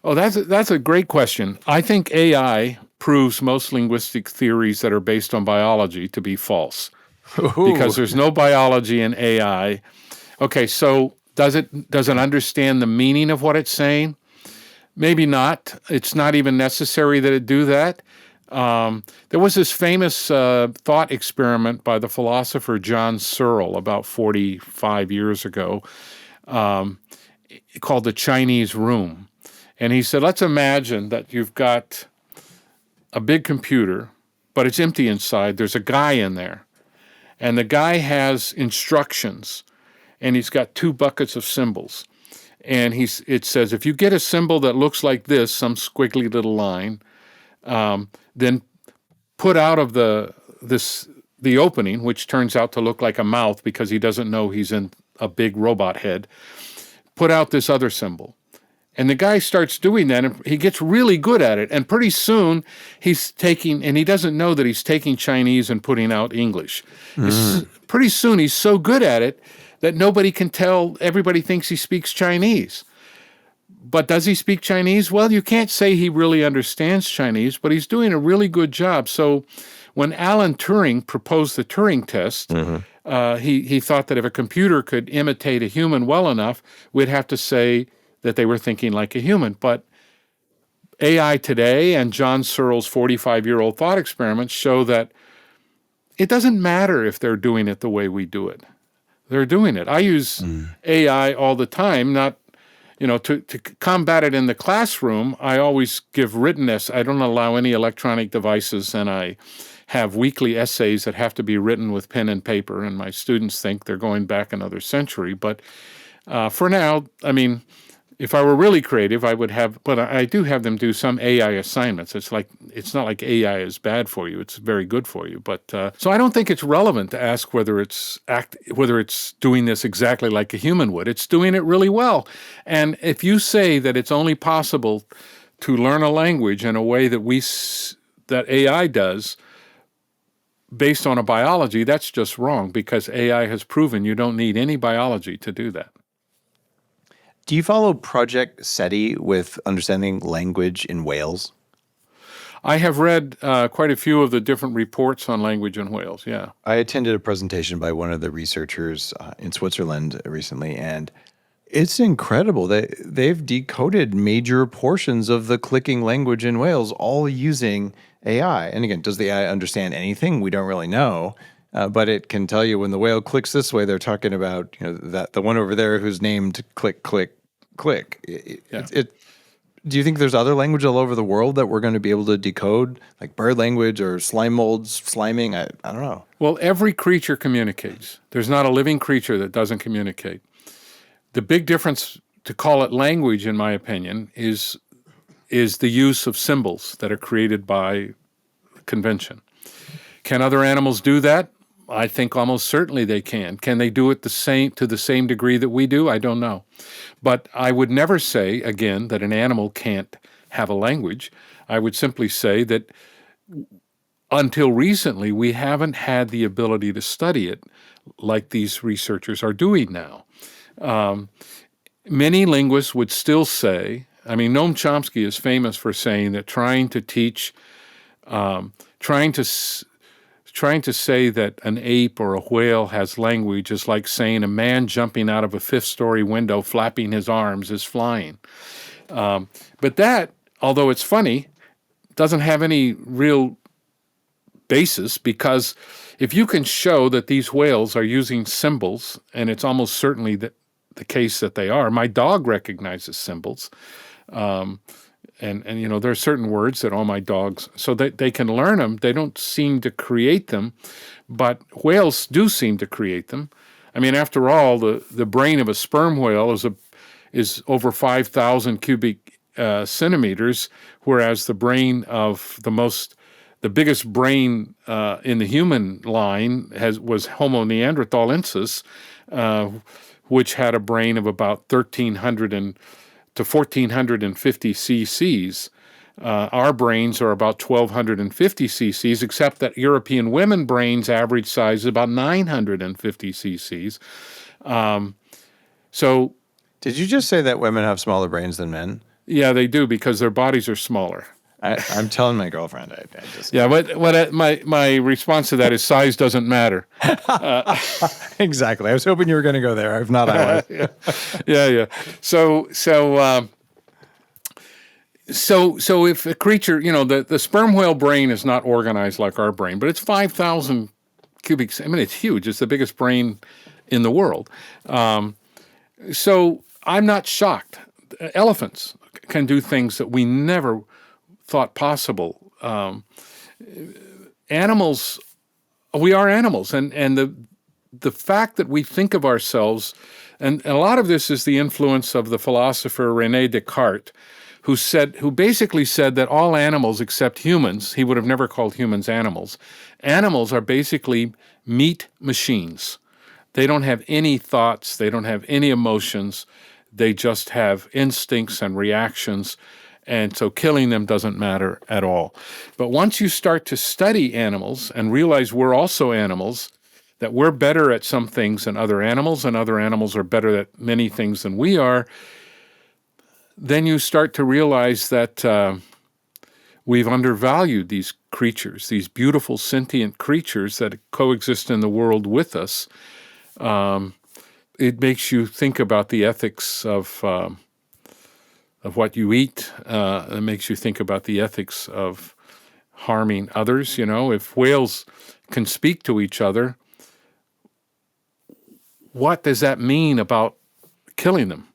Oh, that's a great question. I think AI proves most linguistic theories that are based on biology to be false because there's no biology in AI. Okay, so does it understand the meaning of what it's saying? Maybe not. It's not even necessary that it do that. There was this famous thought experiment by the philosopher John Searle about 45 years ago called the Chinese Room. And he said, let's imagine that you've got a big computer, but it's empty inside. There's a guy in there. And the guy has instructions, and he's got 2 buckets of symbols. And it says, if you get a symbol that looks like this, some squiggly little line, then put out of the opening, which turns out to look like a mouth because he doesn't know he's in a big robot head, put out this other symbol. And the guy starts doing that, and he gets really good at it. And pretty soon, and he doesn't know that he's taking Chinese and putting out English. Pretty soon, he's so good at it that nobody can tell, everybody thinks he speaks Chinese. But does he speak Chinese? Well, you can't say he really understands Chinese, but he's doing a really good job. So when Alan Turing proposed the Turing test, he thought that if a computer could imitate a human well enough, we'd have to say that they were thinking like a human. But AI today and John Searle's 45-year-old thought experiments show that it doesn't matter if they're doing it the way we do it. They're doing it. I use AI all the time, not, to combat it in the classroom. I always give written essays. I don't allow any electronic devices, and I have weekly essays that have to be written with pen and paper, and my students think they're going back another century. But for now, if I were really creative, but I do have them do some AI assignments. It's not like AI is bad for you; it's very good for you. But so I don't think it's relevant to ask whether it's doing this exactly like a human would. It's doing it really well. And if you say that it's only possible to learn a language in a way that AI does, based on a biology, that's just wrong because AI has proven you don't need any biology to do that. Do you follow Project SETI with understanding language in whales? I have read quite a few of the different reports on language in whales, yeah. I attended a presentation by one of the researchers in Switzerland recently, and it's incredible. They've decoded major portions of the clicking language in whales, all using AI. And again, does the AI understand anything? We don't really know. But it can tell you when the whale clicks this way, they're talking about that the one over there who's named click, click, click. Do you think there's other language all over the world that we're going to be able to decode, like bird language or slime molds, sliming? I don't know. Well, every creature communicates. There's not a living creature that doesn't communicate. The big difference to call it language, in my opinion, is the use of symbols that are created by convention. Can other animals do that? I think almost certainly they can. Can they do it to the same degree that we do? I don't know. But I would never say, again, that an animal can't have a language. I would simply say that until recently, we haven't had the ability to study it like these researchers are doing now. Many linguists would still say, Noam Chomsky is famous for saying that trying to say that an ape or a whale has language is like saying a man jumping out of a 5th-story window flapping his arms is flying. But that, although it's funny, doesn't have any real basis, because if you can show that these whales are using symbols, and it's almost certainly the case that they are. My dog recognizes symbols. And there are certain words that all my dogs, so they can learn them. They don't seem to create them, but whales do seem to create them. After all, the brain of a sperm whale is over 5,000 cubic centimeters, whereas the brain of the most The biggest brain in the human line was Homo neanderthalensis, which had a brain of about 1,300 to 1,450 cc's. Our brains are about 1,250 cc's, except that European women brains average size is about 950 cc's. So, Did you just say that women have smaller brains than men? yeah, they do because their bodies are smaller. I'm telling my girlfriend. I just Yeah, but my response to that is size doesn't matter. exactly. I was hoping you were going to go there. If not, I would. Yeah. So if a creature, the sperm whale brain is not organized like our brain, but it's 5,000 cubic. I mean, it's huge. It's the biggest brain in the world. So I'm not shocked. Elephants can do things that we never thought possible. Animals, we are animals, and the fact that we think of ourselves, and a lot of this is the influence of the philosopher René Descartes, who basically said that all animals except humans, he would have never called humans animals. Animals are basically meat machines. They don't have any thoughts, they don't have any emotions, they just have instincts and reactions, and so killing them doesn't matter at all. But once you start to study animals and realize we're also animals, that we're better at some things than other animals, and other animals are better at many things than we are, then you start to realize that we've undervalued these creatures, these beautiful sentient creatures that coexist in the world with us. It makes you think about the ethics of what you eat. It makes you think about the ethics of harming others. If whales can speak to each other, what does that mean about killing them?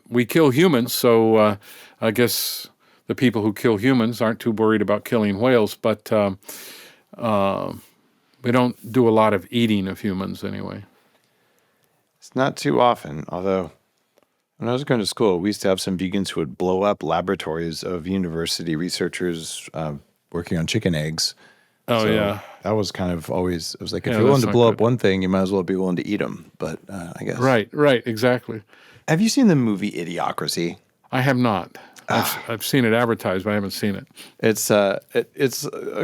We kill humans, so I guess the people who kill humans aren't too worried about killing whales, but we don't do a lot of eating of humans anyway. It's not too often, although when I was going to school, we used to have some vegans who would blow up laboratories of university researchers working on chicken eggs. Oh, So yeah. That was kind of always, it was like, if Yeah, you're willing that's to not blow up good. one thing, you might as well be willing to eat them. But I guess. Right, exactly. Have you seen the movie Idiocracy? I have not. I've seen it advertised, but I haven't seen it. It's a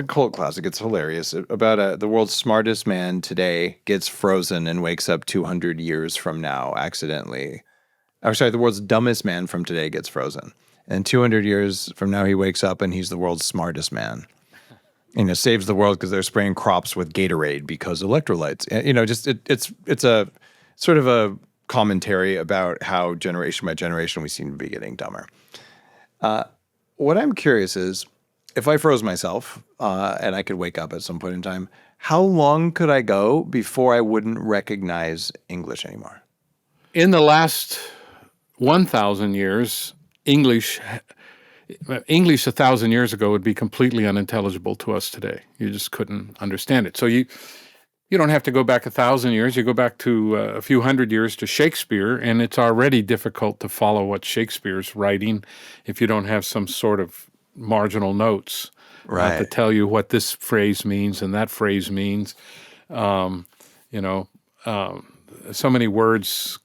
cult classic. It's hilarious. About the world's smartest man today gets frozen and wakes up 200 years from now accidentally. Or sorry, the world's dumbest man from today gets frozen. And 200 years from now, he wakes up and he's the world's smartest man. Saves the world because they're spraying crops with Gatorade because electrolytes. It's a sort of a commentary about how generation by generation we seem to be getting dumber. What I'm curious is, if I froze myself and I could wake up at some point in time, how long could I go before I wouldn't recognize English anymore? In the last 1,000 years, English 1,000 years ago would be completely unintelligible to us today. You just couldn't understand it. So you don't have to go back 1,000 years. You go back to a few hundred years to Shakespeare, and it's already difficult to follow what Shakespeare's writing if you don't have some sort of marginal notes to tell you what this phrase means and that phrase means. So many words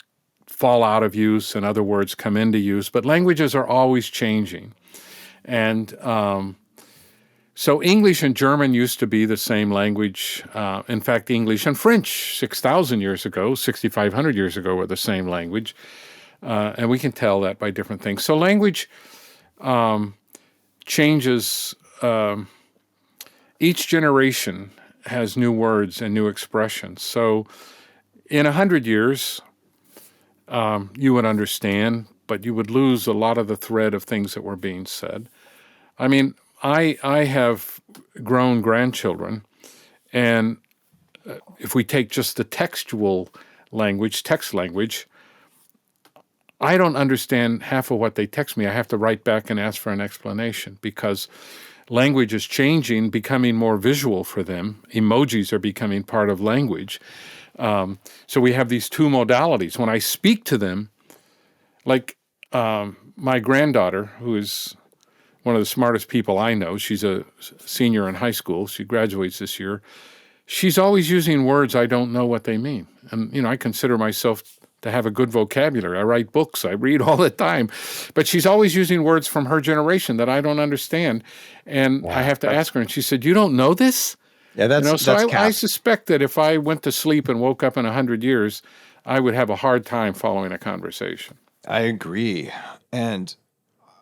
fall out of use and other words come into use, but languages are always changing. And so English and German used to be the same language. In fact, English and French 6,000 years ago, 6,500 years ago were the same language. And we can tell that by different things. So language changes. Each generation has new words and new expressions. So in 100 years, you would understand, but you would lose a lot of the thread of things that were being said. I mean, I have grown grandchildren, and if we take just the textual language, text language, I don't understand half of what they text me. I have to write back and ask for an explanation because language is changing, becoming more visual for them. Emojis are becoming part of language. So we have these two modalities. When I speak to them, like my granddaughter, who is one of the smartest people I know. She's a senior in high school. She graduates this year. She's always using words I don't know what they mean. And, I consider myself to have a good vocabulary. I write books. I read all the time. But she's always using words from her generation that I don't understand. And I have to ask her. And she said, "You don't know this?" Yeah, that's So that's I suspect that if I went to sleep and woke up in 100 years, I would have a hard time following a conversation. I agree. And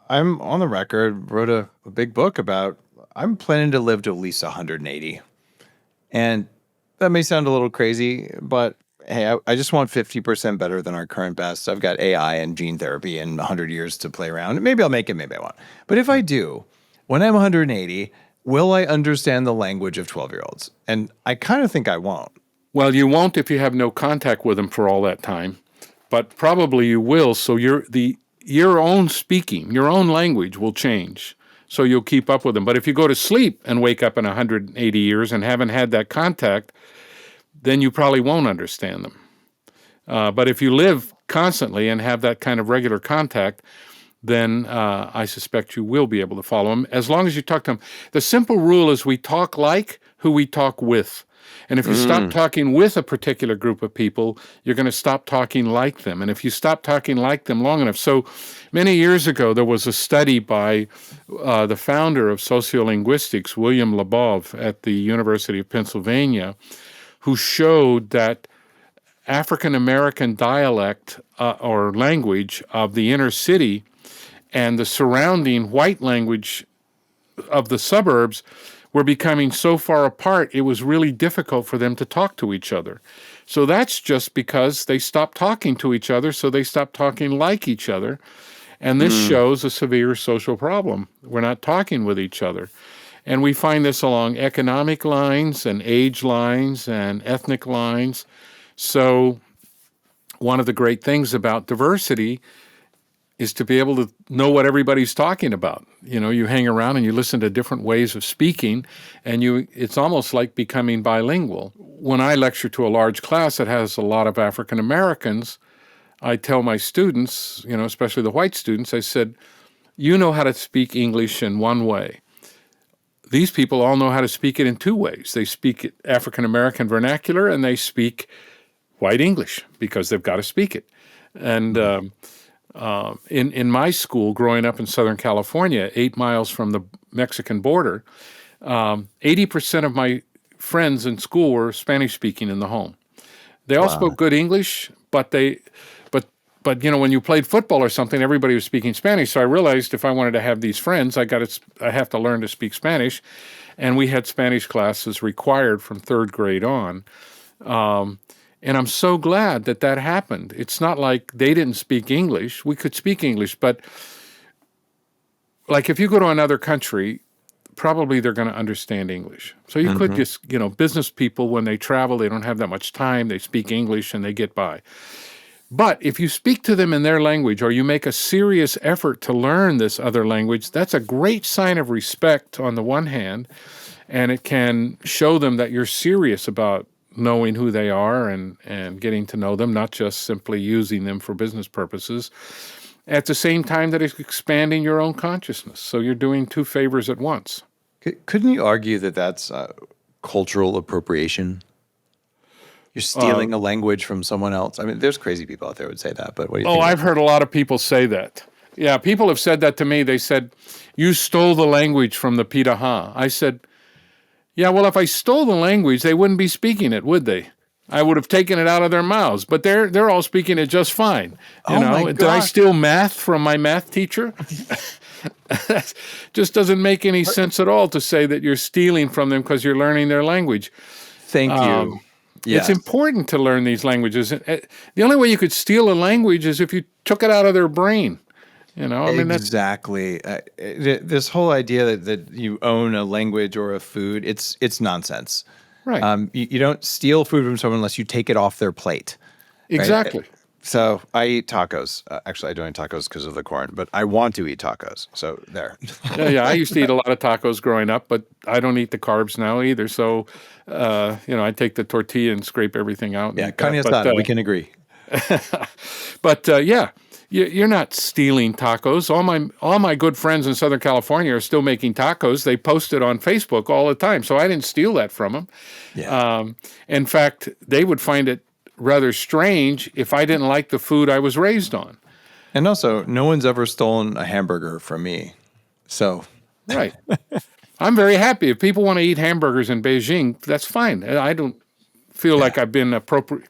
I'm on the record, wrote a big book about, I'm planning to live to at least 180. And that may sound a little crazy, but hey, I just want 50% better than our current best. I've got AI and gene therapy and 100 years to play around. Maybe I'll make it, maybe I won't. But if I do, when I'm 180, will I understand the language of 12-year-olds? And I kind of think I won't. Well, you won't if you have no contact with them for all that time, but probably you will. So your own speaking, your own language will change. So you'll keep up with them. But if you go to sleep and wake up in 180 years and haven't had that contact, then you probably won't understand them. But if you live constantly and have that kind of regular contact, then I suspect you will be able to follow them as long as you talk to them. The simple rule is we talk like who we talk with. And if you stop talking with a particular group of people, you're going to stop talking like them. And if you stop talking like them long enough. So many years ago, there was a study by the founder of sociolinguistics, William Labov, at the University of Pennsylvania, who showed that African-American dialect or language of the inner city and the surrounding white language of the suburbs were becoming so far apart, it was really difficult for them to talk to each other. So that's just because they stopped talking to each other, so they stopped talking like each other. And this shows a severe social problem. We're not talking with each other. And we find this along economic lines and age lines and ethnic lines. So one of the great things about diversity is to be able to know what everybody's talking about. You hang around and you listen to different ways of speaking, and it's almost like becoming bilingual. When I lecture to a large class that has a lot of African Americans, I tell my students, especially the white students, I said, you know how to speak English in one way. These people all know how to speak it in two ways. They speak African American vernacular and they speak white English because they've got to speak it. And in my school, growing up in Southern California, 8 miles from the Mexican border, 80% of my friends in school were Spanish-speaking in the home. They all spoke good English, but when you played football or something, everybody was speaking Spanish. So I realized if I wanted to have these friends, I have to learn to speak Spanish, and we had Spanish classes required from third grade on. And I'm so glad that happened. It's not like they didn't speak English. We could speak English, but like if you go to another country, probably they're going to understand English. So you could just, business people, when they travel, they don't have that much time. They speak English and they get by. But if you speak to them in their language or you make a serious effort to learn this other language, that's a great sign of respect on the one hand, and it can show them that you're serious about knowing who they are and getting to know them, not just simply using them for business purposes, at the same time that it's expanding your own consciousness. So you're doing two favors at once. Couldn't you argue that that's cultural appropriation? You're stealing a language from someone else. I mean, there's crazy people out there who would say that, but what do you think? I've heard a lot of people say that. Yeah, people have said that to me. They said, you stole the language from the Pirahã. I said, yeah, well, if I stole the language, they wouldn't be speaking it, would they? I would have taken it out of their mouths, but they're all speaking it just fine. Did I steal math from my math teacher? Just doesn't make any sense at all to say that you're stealing from them because you're learning their language. Thank you. Yes. It's important to learn these languages. The only way you could steal a language is if you took it out of their brain. Exactly. This whole idea that you own a language or a food, it's nonsense. Right. You don't steal food from someone unless you take it off their plate. Exactly. Right? So I eat tacos. Actually, I don't eat tacos because of the corn, but I want to eat tacos. So there. Yeah. I used to eat a lot of tacos growing up, but I don't eat the carbs now either. So, I take the tortilla and scrape everything out. Yeah, carne asada, we can agree. But yeah, you're not stealing tacos. All my good friends in Southern California are still making tacos. They post it on Facebook all the time. So I didn't steal that from them. Yeah. In fact, they would find it rather strange if I didn't like the food I was raised on. And also, no one's ever stolen a hamburger from me. So, Right. I'm very happy. If people want to eat hamburgers in Beijing, that's fine. I don't feel like I've been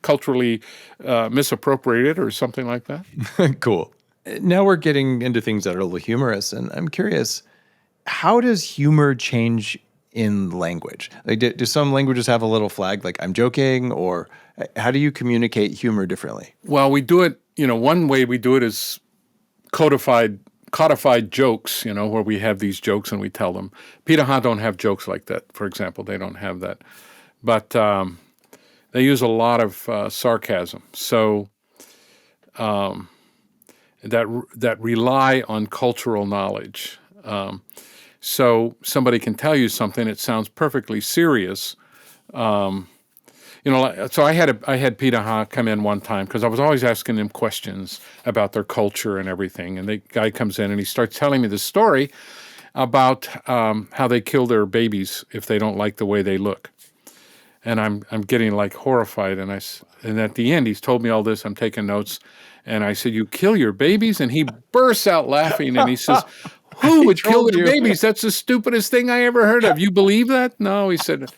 culturally misappropriated or something like that. cool. Now we're getting into things that are a little humorous, and I'm curious, how does humor change in language? Like, do some languages have a little flag, like I'm joking, or how do you communicate humor differently? Well, we do it, one way we do it is codified jokes, where we have these jokes and we tell them. Pirahã don't have jokes like that, for example. They don't have that. But they use a lot of sarcasm. So that rely on cultural knowledge. So somebody can tell you something, it sounds perfectly serious. So I had Pirahã come in one time because I was always asking them questions about their culture and everything. And the guy comes in and he starts telling me this story about how they kill their babies if they don't like the way they look. And I'm getting like horrified. And at the end, he's told me all this. I'm taking notes. And I said, "You kill your babies?" And he bursts out laughing and he says, "Who would kill their babies? That's the stupidest thing I ever heard of. You believe that?" No, he said,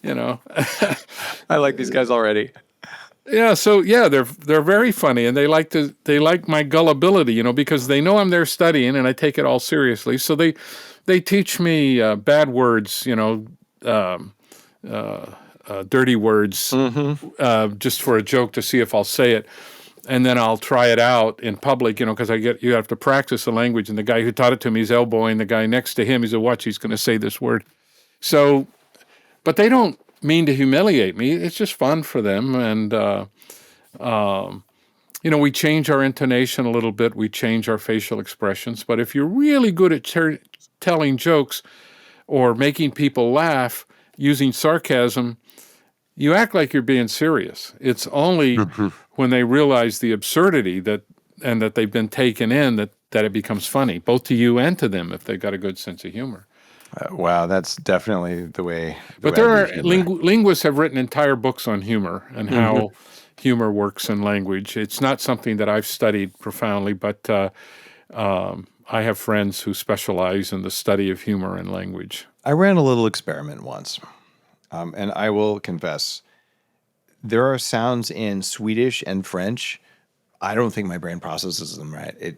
I like these guys already. Yeah, so yeah, they're very funny, and they like my gullibility, because they know I'm there studying, and I take it all seriously. So they teach me bad words, dirty words, just for a joke to see if I'll say it, and then I'll try it out in public, because you have to practice the language, and the guy who taught it to me is elbowing the guy next to him. He said, "Watch, he's going to say this word." So. But they don't mean to humiliate me. It's just fun for them. And, we change our intonation a little bit. We change our facial expressions. But if you're really good at telling jokes or making people laugh using sarcasm, you act like you're being serious. It's only when they realize the absurdity that they've been taken in that it becomes funny, both to you and to them if they've got a good sense of humor. Wow, that's definitely the way. But there are linguists have written entire books on humor and how humor works in language. It's not something that I've studied profoundly, but I have friends who specialize in the study of humor in language. I ran a little experiment once, and I will confess, there are sounds in Swedish and French. I don't think my brain processes them right.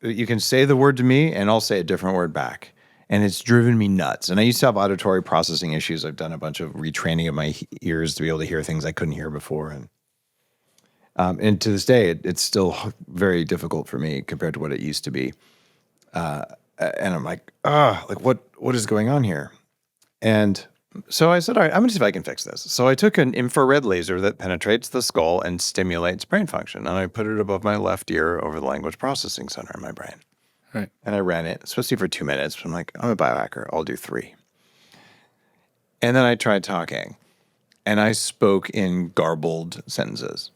You can say the word to me, and I'll say a different word back. And it's driven me nuts. And I used to have auditory processing issues. I've done a bunch of retraining of my ears to be able to hear things I couldn't hear before. And to this day, it's still very difficult for me compared to what it used to be. And I'm like, what is going on here? And so I said, all right, I'm going to see if I can fix this. So I took an infrared laser that penetrates the skull and stimulates brain function. And I put it above my left ear over the language processing center in my brain. Right. And I ran it, supposed to be for 2 minutes. I'm like, I'm a biohacker. I'll do 3. And then I tried talking, and I spoke in garbled sentences.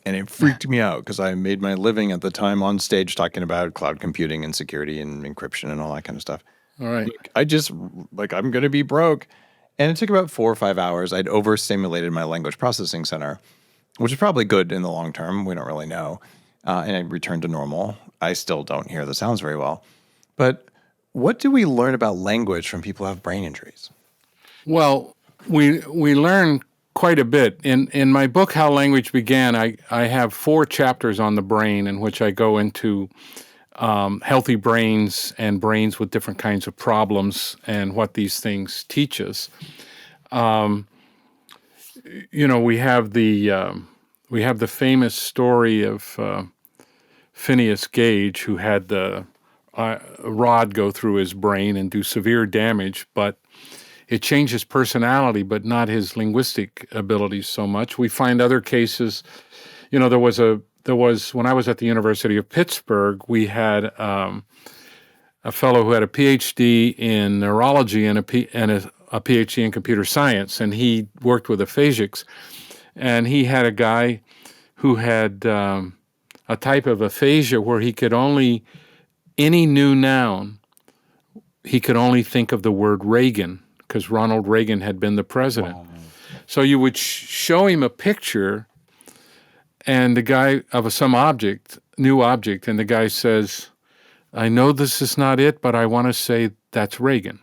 And it freaked me out because I made my living at the time on stage talking about cloud computing and security and encryption and all that kind of stuff. All right. I'm going to be broke. And it took about 4 or 5 hours. I'd overstimulated my language processing center, which is probably good in the long term. We don't really know. And I returned to normal. I still don't hear the sounds very well. But what do we learn about language from people who have brain injuries? Well, we learn quite a bit. In my book, How Language Began, I have 4 chapters on the brain in which I go into healthy brains and brains with different kinds of problems and what these things teach us. We have the famous story of Phineas Gage, who had the rod go through his brain and do severe damage, but it changed his personality, but not his linguistic abilities so much. We find other cases. There was when I was at the University of Pittsburgh, we had a fellow who had a PhD in neurology and a PhD in computer science, and he worked with aphasics. And he had a guy who had a type of aphasia where he could only, any new noun, he could only think of the word Reagan, because Ronald Reagan had been the president. Wow. So you would show him a picture and the guy of some object, new object, and the guy says, I know this is not it, but I want to say that's Reagan.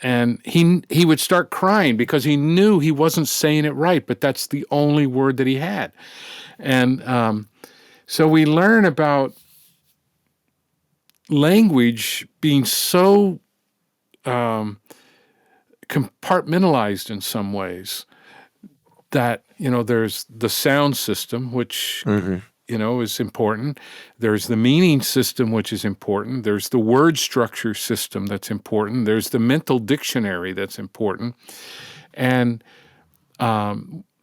And he would start crying because he knew he wasn't saying it right, but that's the only word that he had. And so we learn about language being so compartmentalized in some ways that, there's the sound system, which, is important. There's the meaning system, which is important. There's the word structure system that's important. There's the mental dictionary that's important. And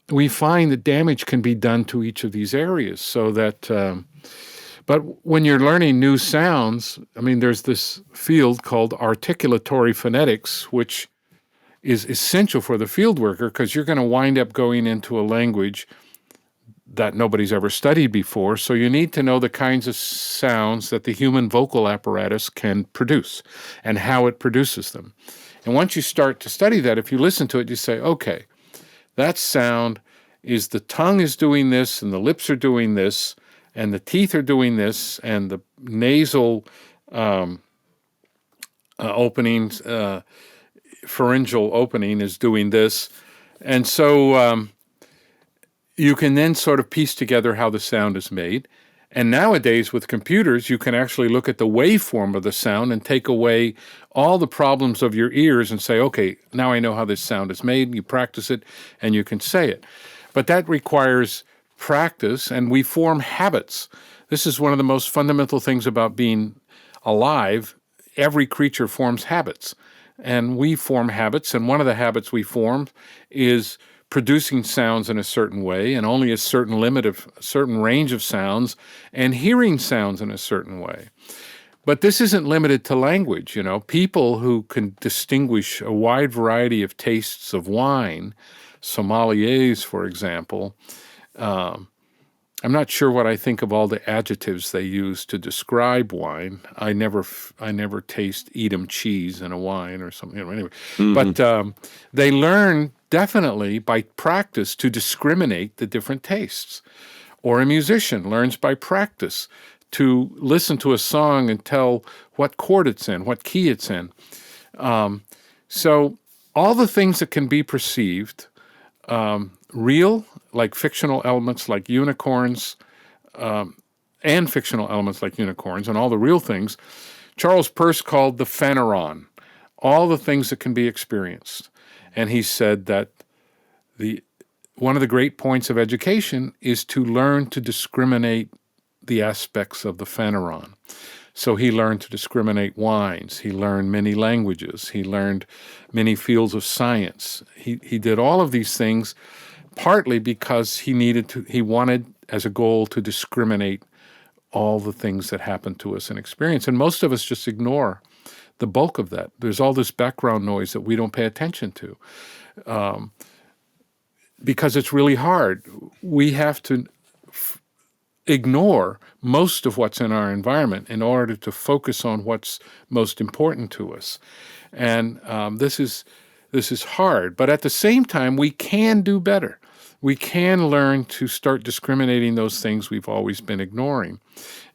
we find that damage can be done to each of these areas so that... But when you're learning new sounds, there's this field called articulatory phonetics, which is essential for the field worker because you're going to wind up going into a language that nobody's ever studied before. So you need to know the kinds of sounds that the human vocal apparatus can produce and how it produces them. And once you start to study that, if you listen to it, you say, okay, that sound is the tongue is doing this and the lips are doing this, and the teeth are doing this, and the nasal openings, pharyngeal opening is doing this. And so you can then sort of piece together how the sound is made. And nowadays with computers, you can actually look at the waveform of the sound and take away all the problems of your ears and say, okay, now I know how this sound is made. You practice it, and you can say it. But that requires practice, and we form habits. This is one of the most fundamental things about being alive. Every creature forms habits, and we form habits, and one of the habits we form is producing sounds in a certain way, and only a certain range of sounds, and hearing sounds in a certain way. But this isn't limited to language. People who can distinguish a wide variety of tastes of wine, sommeliers, for example. I'm not sure what I think of all the adjectives they use to describe wine. I never taste Edam cheese in a wine or something. Anyway, but they learn definitely by practice to discriminate the different tastes. Or a musician learns by practice to listen to a song and tell what chord it's in, what key it's in. So all the things that can be perceived, real, like fictional elements like unicorns, and fictional elements like unicorns, and all the real things, Charles Peirce called the phaneron, all the things that can be experienced. And he said that one of the great points of education is to learn to discriminate the aspects of the phaneron. So he learned to discriminate wines. He learned many languages. He learned many fields of science. He did all of these things partly because he wanted as a goal to discriminate all the things that happen to us in experience. And most of us just ignore the bulk of that. There's all this background noise that we don't pay attention to because it's really hard. We have to ignore most of what's in our environment in order to focus on what's most important to us. And this is hard. But at the same time, we can do better. We can learn to start discriminating those things we've always been ignoring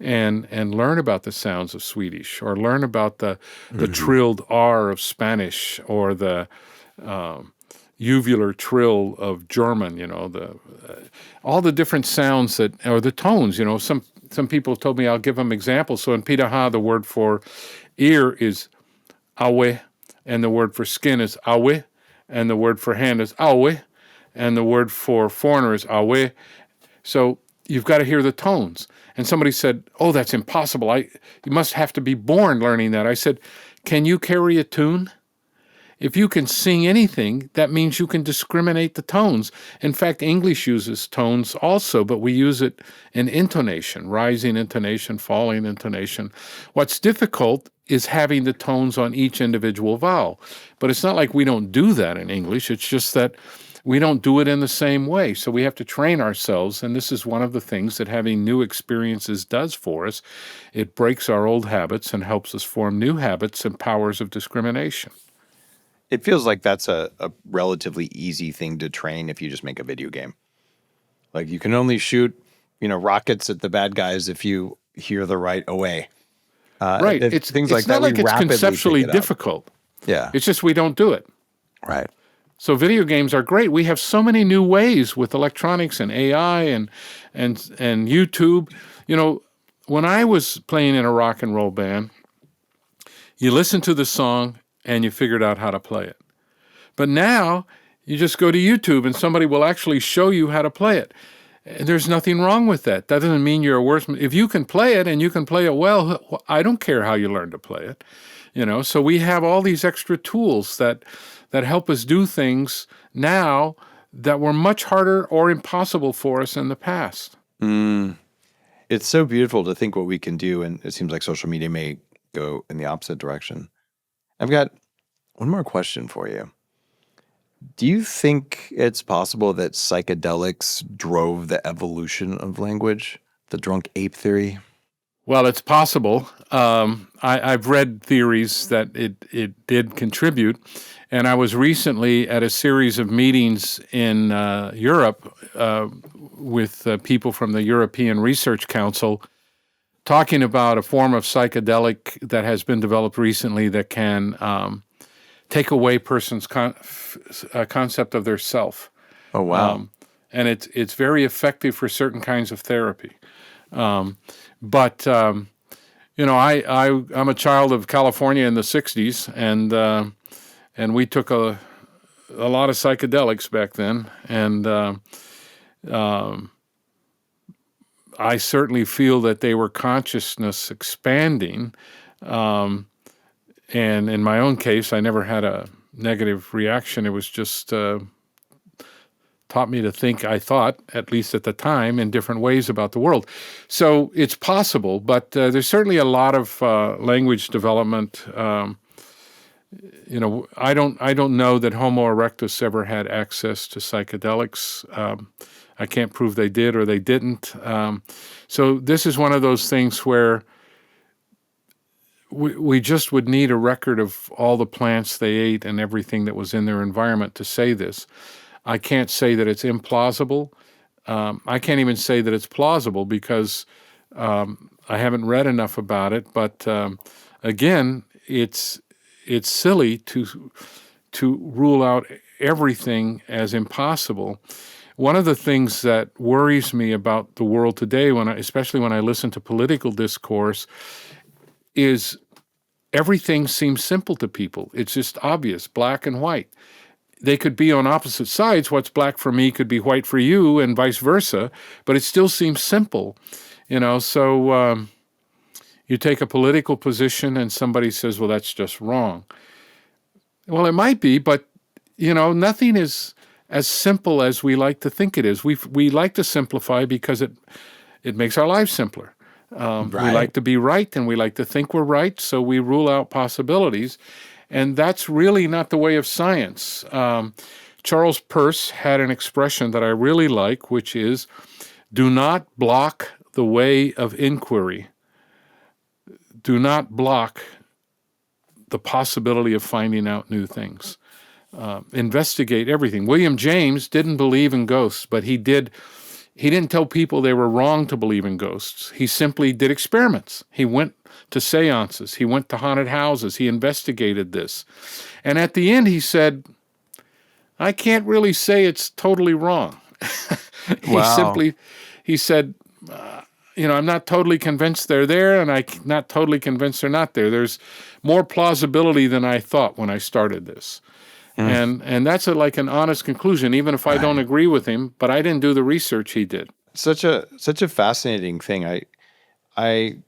and learn about the sounds of Swedish, or learn about the trilled R of Spanish, or the uvular trill of German, all the different sounds or the tones. Some people told me I'll give them examples. So in Pirahã, the word for ear is awe, and the word for skin is awe, and the word for hand is awe, and the word for foreigner is awe. So you've got to hear the tones. And somebody said, oh, that's impossible. You must have to be born learning that. I said, can you carry a tune? If you can sing anything, that means you can discriminate the tones. In fact, English uses tones also, but we use it in intonation, rising intonation, falling intonation. What's difficult is having the tones on each individual vowel. But it's not like we don't do that in English. It's just that we don't do it in the same way. So we have to train ourselves, and this is one of the things that having new experiences does for us. It breaks our old habits and helps us form new habits and powers of discrimination. It feels like that's a relatively easy thing to train if you just make a video game. Like you can only shoot, rockets at the bad guys if you hear the right away. Right. It's things like not that. like it's conceptually difficult. Yeah. It's just we don't do it. Right. So video games are great. We have so many new ways with electronics and AI and YouTube. When I was playing in a rock and roll band, you listen to the song and you figured out how to play it. But now you just go to YouTube and somebody will actually show you how to play it. And there's nothing wrong with that. That doesn't mean you're a worse. If you can play it and you can play it well, I don't care how you learn to play it. So we have all these extra tools that help us do things now that were much harder or impossible for us in the past. It's so beautiful to think what we can do, and it seems like social media may go in the opposite direction. I've got one more question for you. Do you think it's possible that psychedelics drove the evolution of language, the drunk ape theory? Well, it's possible. I've read theories that it did contribute, and I was recently at a series of meetings in Europe with people from the European Research Council talking about a form of psychedelic that has been developed recently that can take away a person's concept of their self. Oh, wow. And it's very effective for certain kinds of therapy. But I'm a child of California in the 60s, and we took a lot of psychedelics back then, and I certainly feel that they were consciousness expanding. And in my own case, I never had a negative reaction. It was just taught me to think, I thought, at least at the time, in different ways about the world. So it's possible, but there's certainly a lot of language development. I don't know that Homo erectus ever had access to psychedelics. I can't prove they did or they didn't. So this is one of those things where we just would need a record of all the plants they ate and everything that was in their environment to say this. I can't say that it's implausible. I can't even say that it's plausible because I haven't read enough about it. But again, it's silly to rule out everything as impossible. One of the things that worries me about the world today, especially when I listen to political discourse, is everything seems simple to people. It's just obvious, black and white. They could be on opposite sides. What's black for me could be white for you and vice versa, but it still seems simple. So you take a political position and somebody says, well, that's just wrong. Well, it might be, but, nothing is as simple as we like to think it is. We like to simplify because it makes our lives simpler. Right. We like to be right, and we like to think we're right, so we rule out possibilities. And that's really not the way of science. Charles Peirce had an expression that I really like, which is, do not block the way of inquiry. Do not block the possibility of finding out new things. Investigate everything. William James didn't believe in ghosts, but he didn't tell people they were wrong to believe in ghosts. He simply did experiments. He went to seances. He went to haunted houses. He investigated this. And at the end, he said, I can't really say it's totally wrong. Wow. He said, I'm not totally convinced they're there, and I'm not totally convinced they're not there. There's more plausibility than I thought when I started this. And that's like an honest conclusion, even if I don't agree with him, but I didn't do the research he did. Such a fascinating thing. I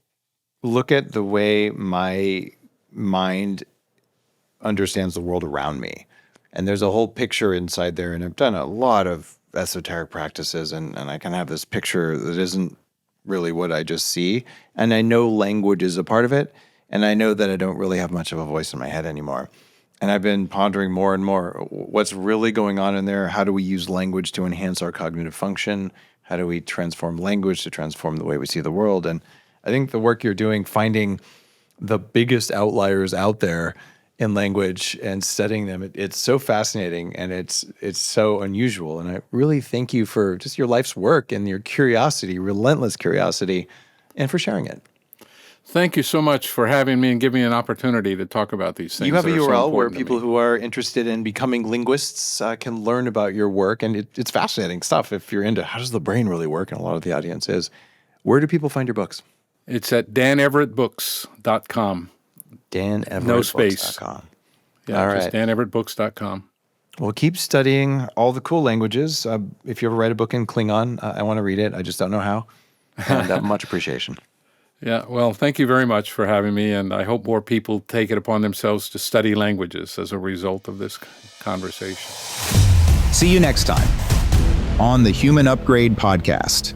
look at the way my mind understands the world around me, and there's a whole picture inside there. And I've done a lot of esoteric practices, and I can have this picture that isn't really what I just see. And I know language is a part of it, and I know that I don't really have much of a voice in my head anymore. And I've been pondering more and more what's really going on in there. How do we use language to enhance our cognitive function? How do we transform language to transform the way we see the world? And I think the work you're doing, finding the biggest outliers out there in language and studying them, it's so fascinating and it's so unusual. And I really thank you for just your life's work and your curiosity, relentless curiosity, and for sharing it. Thank you so much for having me and giving me an opportunity to talk about these things. You have a that are so URL where important to people me. who are interested in becoming linguists can learn about your work, and it's fascinating stuff if you're into how does the brain really work, and a lot of the audience is. Where do people find your books? It's at daneverettbooks.com. DanEverettBooks.com. No space. Yeah, All just right. daneverettbooks.com. Well, keep studying all the cool languages. If you ever write a book in Klingon, I want to read it. I just don't know how. And much appreciation. Yeah, well, thank you very much for having me, and I hope more people take it upon themselves to study languages as a result of this conversation. See you next time on the Human Upgrade Podcast.